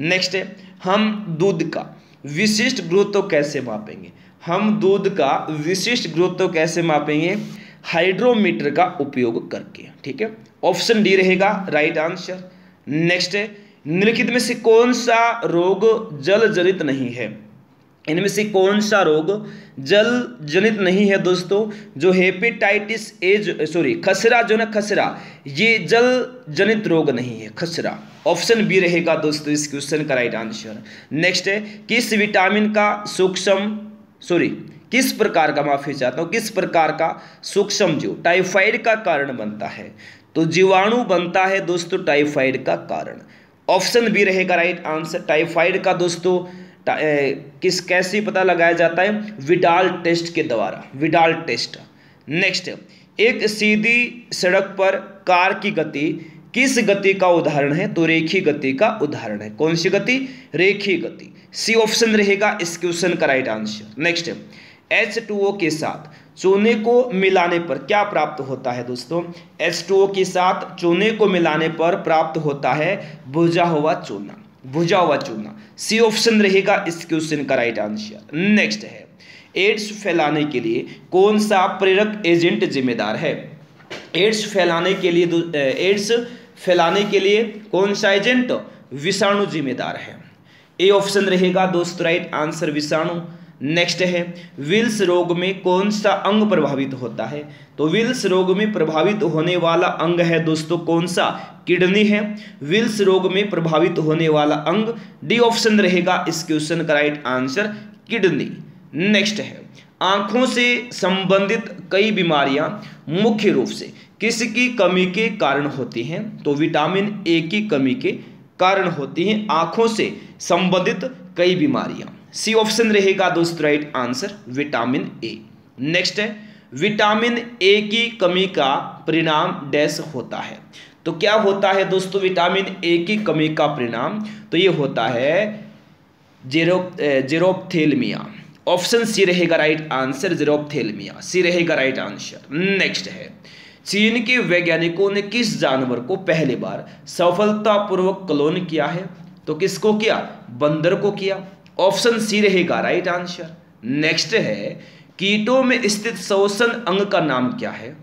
नेक्स्ट है, हम दूध का विशिष्ट गुरुत्व कैसे मापेंगे? हम दूध का विशिष्ट गुरुत्व कैसे मापेंगे? हाइड्रोमीटर का उपयोग करके। ठीक है, ऑप्शन डी रहेगा राइट आंसर। नेक्स्ट है, निम्नलिखित में से कौन सा रोग जल जनित नहीं है? इनमें से कौन सा रोग जल जनित नहीं है दोस्तों? जो हेपेटाइटिस ए खसरा जो ना, खसरा ये जल जनित रोग नहीं है, खसरा। ऑप्शन बी रहेगा दोस्तों इस क्वेश्चन का राइट आंसर। नेक्स्ट है, किस विटामिन का किस प्रकार का, माफी चाहता हूं, किस प्रकार का सूक्ष्म जीव टाइफाइड का कारण बनता है? तो जीवाणु बनता है दोस्तों टाइफाइड का कारण। ऑप्शन बी रहेगा राइट आंसर। टाइफाइड का दोस्तों कैसे पता लगाया जाता है? विडाल टेस्ट के द्वारा, विडाल टेस्ट। नेक्स्ट, एक सीधी सड़क पर कार की गति किस गति का उदाहरण है? तो रेखीय गति का उदाहरण है। कौन सी गति? रेखीय गति। सी ऑप्शन रहेगा इस क्वेश्चन का राइट आंसर। नेक्स्ट, H2O के साथ चूने को मिलाने पर क्या प्राप्त होता है दोस्तों? H2O के साथ चूने को मिलाने पर प्राप्त होता है भुजा हुआ चूना। भुजा हुआ चूना। सी ऑप्शन रहेगा इस क्वेश्चन का राइट आंसर। नेक्स्ट है, एड्स फैलाने के लिए कौन सा प्रेरक एजेंट जिम्मेदार है? एड्स फैलाने के लिए कौन सा एजेंट? विषाणु जिम्मेदार है। ए ऑप्शन रहेगा दोस्तों राइट आंसर, विषाणु। नेक्स्ट है, विल्स रोग में कौन सा अंग प्रभावित होता है? तो विल्स रोग में प्रभावित होने वाला अंग है दोस्तों कौन सा? किडनी है। विल्स रोग में प्रभावित होने वाला अंग डी ऑप्शन रहेगा इस क्वेश्चन का राइट आंसर, किडनी। नेक्स्ट है, आंखों से संबंधित कई बीमारियां मुख्य रूप से किसकी कमी के कारण होती हैं? तो विटामिन ए की कमी के कारण होती हैं आंखों से संबंधित कई बीमारियां। सी ऑप्शन रहेगा दोस्तों right answer, vitamin A. Next है, विटामिन ए की कमी का परिणाम डैश होता है? तो क्या होता है दोस्तों विटामिन ए की कमी का परिणाम? तो ये होता है जेरोप्थेल्मिया। ऑप्शन सी रहेगा राइट आंसर, जेरोप्थेल्मिया। सी रहेगा राइट आंसर। नेक्स्ट है, चीन के वैज्ञानिकों ने किस जानवर को पहली बार सफलतापूर्वक क्लोन किया है? तो किसको किया? बंदर को किया। ऑप्शन सी रहेगा राइट आंसर। नेक्स्ट है, कीटों में स्थित श्वसन अंग का नाम क्या है?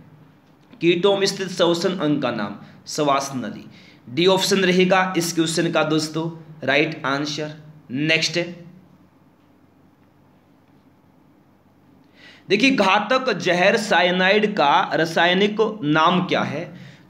कीटों में स्थित श्वसन अंग का नाम श्वास नली। डी ऑप्शन रहेगा इस क्वेश्चन का दोस्तों राइट आंसर। नेक्स्ट है, देखिए घातक जहर साइनाइड का रासायनिक नाम क्या है?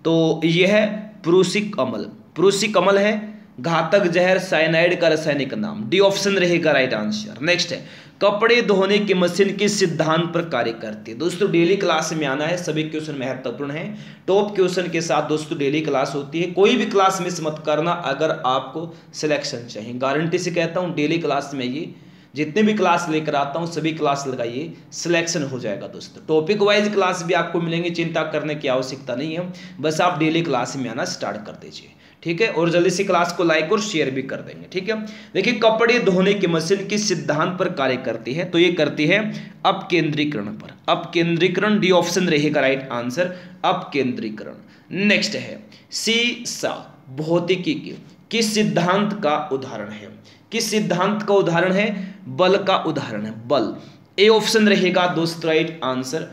तो यह है प्रूसिक अम्ल। प्रूसिक अम्ल है घातक जहर साइनाइड का रासायनिक नाम। डी ऑप्शन रहेगा राइट आंसर। नेक्स्ट है, कपड़े धोने की मशीन किस सिद्धांत पर कार्य करती है। दोस्तों डेली क्लास में आना है, सभी क्वेश्चन महत्वपूर्ण है, टॉप क्वेश्चन के साथ दोस्तों डेली क्लास होती है, कोई भी क्लास मिस मत करना अगर आपको सिलेक्शन चाहिए। गारंटी से कहता हूँ डेली क्लास में ये जितने भी क्लास लेकर आता हूँ सभी क्लास लगाइए, सिलेक्शन हो जाएगा दोस्तों। टॉपिक वाइज क्लास भी आपको मिलेंगे, चिंता करने की आवश्यकता नहीं है, बस आप डेली क्लास में आना स्टार्ट कर दीजिए, ठीक है। और जल्दी से क्लास को लाइक और शेयर भी कर देंगे, ठीक है। देखिए कपड़े धोने की मशीन किस सिद्धांत पर कार्य करती है, तो ये करती है अपकेंद्रीकरण पर। अपकेंद्रीकरण डी ऑप्शन रहेगा राइट आंसर, अपकेंद्रीकरण। नेक्स्ट है सीसा भौतिकी के किस सिद्धांत का उदाहरण है, किस सिद्धांत का उदाहरण है, बल का उदाहरण है, बल। ए ऑप्शन रहेगा दोस्तों राइट आंसर,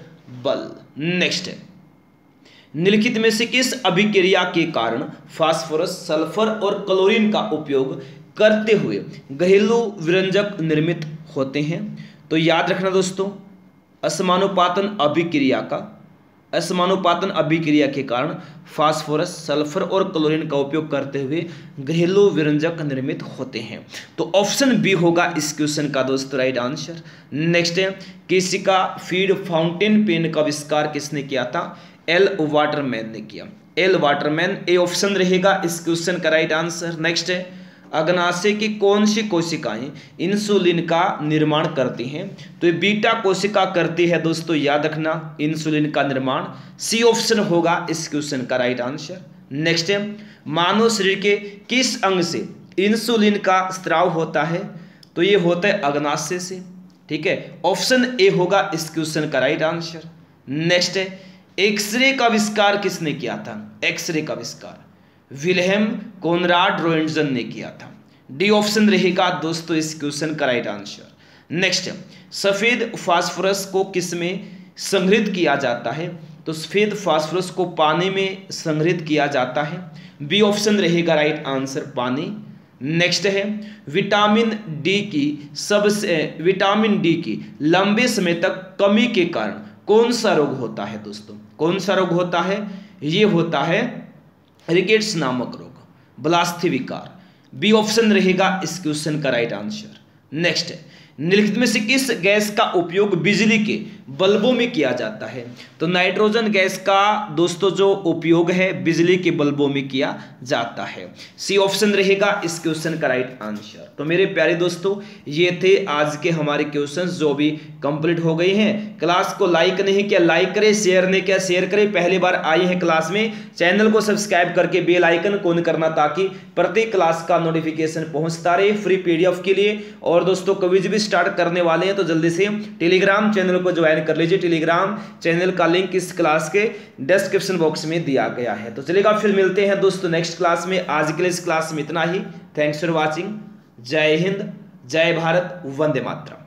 बल। नेक्स्ट है निम्नलिखित में से किस अभिक्रिया के कारण फास्फोरस, सल्फर और क्लोरीन का उपयोग करते हुए घरेलू विरंजक निर्मित होते हैं। तो याद रखना दोस्तों, असमानुपातन अभिक्रिया का, असमानुपातन अभिक्रिया के कारण फास्फोरस, सल्फर और क्लोरीन का उपयोग करते हुए घरेलू विरंजक निर्मित होते हैं। तो ऑप्शन बी होगा इस क्वेश्चन का दोस्तों राइट आंसर। नेक्स्ट है किसी का फीड फाउंटेन पेन का आविष्कार किसने किया था, एल वाटरमैन ने किया, एल वाटरमैन। ए ऑप्शन रहेगा इस क्वेश्चन का राइट आंसर। नेक्स्ट है अग्नाशय की कौन सी कोशिकाएं इंसुलिन का निर्माण करती हैं, तो ये बीटा कोशिका करती है दोस्तों, याद रखना इंसुलिन का निर्माण। सी ऑप्शन होगा इस क्वेश्चन का राइट आंसर। नेक्स्ट है मानव शरीर के किस अंग से इंसुलिन का स्राव होता है, तो ये होता है अग्नाशय से, ठीक है। ऑप्शन ए होगा इस क्वेश्चन का राइट आंसर। नेक्स्ट है एक्सरे का आविष्कार किसने किया था, एक्सरे का आविष्कार विल्हेम कोनराड रोएंटजन ने किया था। डी ऑप्शन रहेगा दोस्तों इस क्वेश्चन का राइट आंसर। नेक्स्ट सफेद फास्फोरस को किस में संग्रहित किया जाता है, तो सफेद फास्फोरस को पानी में संग्रहित किया जाता है। बी ऑप्शन रहेगा राइट आंसर, पानी। नेक्स्ट है विटामिन डी की लंबे समय तक कमी के कारण कौन सा रोग होता है दोस्तों, कौन सा रोग होता है, ये होता है रिकेट्स नामक रोग, ब्लास्थी विकार। बी ऑप्शन रहेगा इस क्वेश्चन का राइट आंसर। नेक्स्ट है निम्नलिखित में से किस गैस का उपयोग बिजली के बल्बों में किया जाता है, तो नाइट्रोजन गैस का दोस्तों जो उपयोग है बिजली के बल्बों में किया जाता है। सी ऑप्शन रहेगा इस क्वेश्चन का राइट आंसर। तो मेरे प्यारे दोस्तों ये थे आज के हमारे क्वेश्चंस जो भी कंप्लीट हो गए हैं। क्लास को लाइक नहीं किया लाइक करें, शेयर नहीं किया शेयर करें, पहली बार आए हैं क्लास में चैनल को सब्सक्राइब करके बेल आइकन ऑन करना ताकि प्रत्येक क्लास का नोटिफिकेशन पहुंचता रहे फ्री पीडीएफ के लिए। और दोस्तों क्विज भी स्टार्ट करने वाले हैं तो जल्दी से टेलीग्राम चैनल को ज्वाइन कर लीजिए। टेलीग्राम चैनल का लिंक इस क्लास के डिस्क्रिप्शन बॉक्स में दिया गया है। तो चलेगा फिर मिलते हैं दोस्तों नेक्स्ट क्लास में। आज के लिए इस क्लास में इतना ही। Thanks for watching. जय हिंद, जय भारत, वंदे मातरम।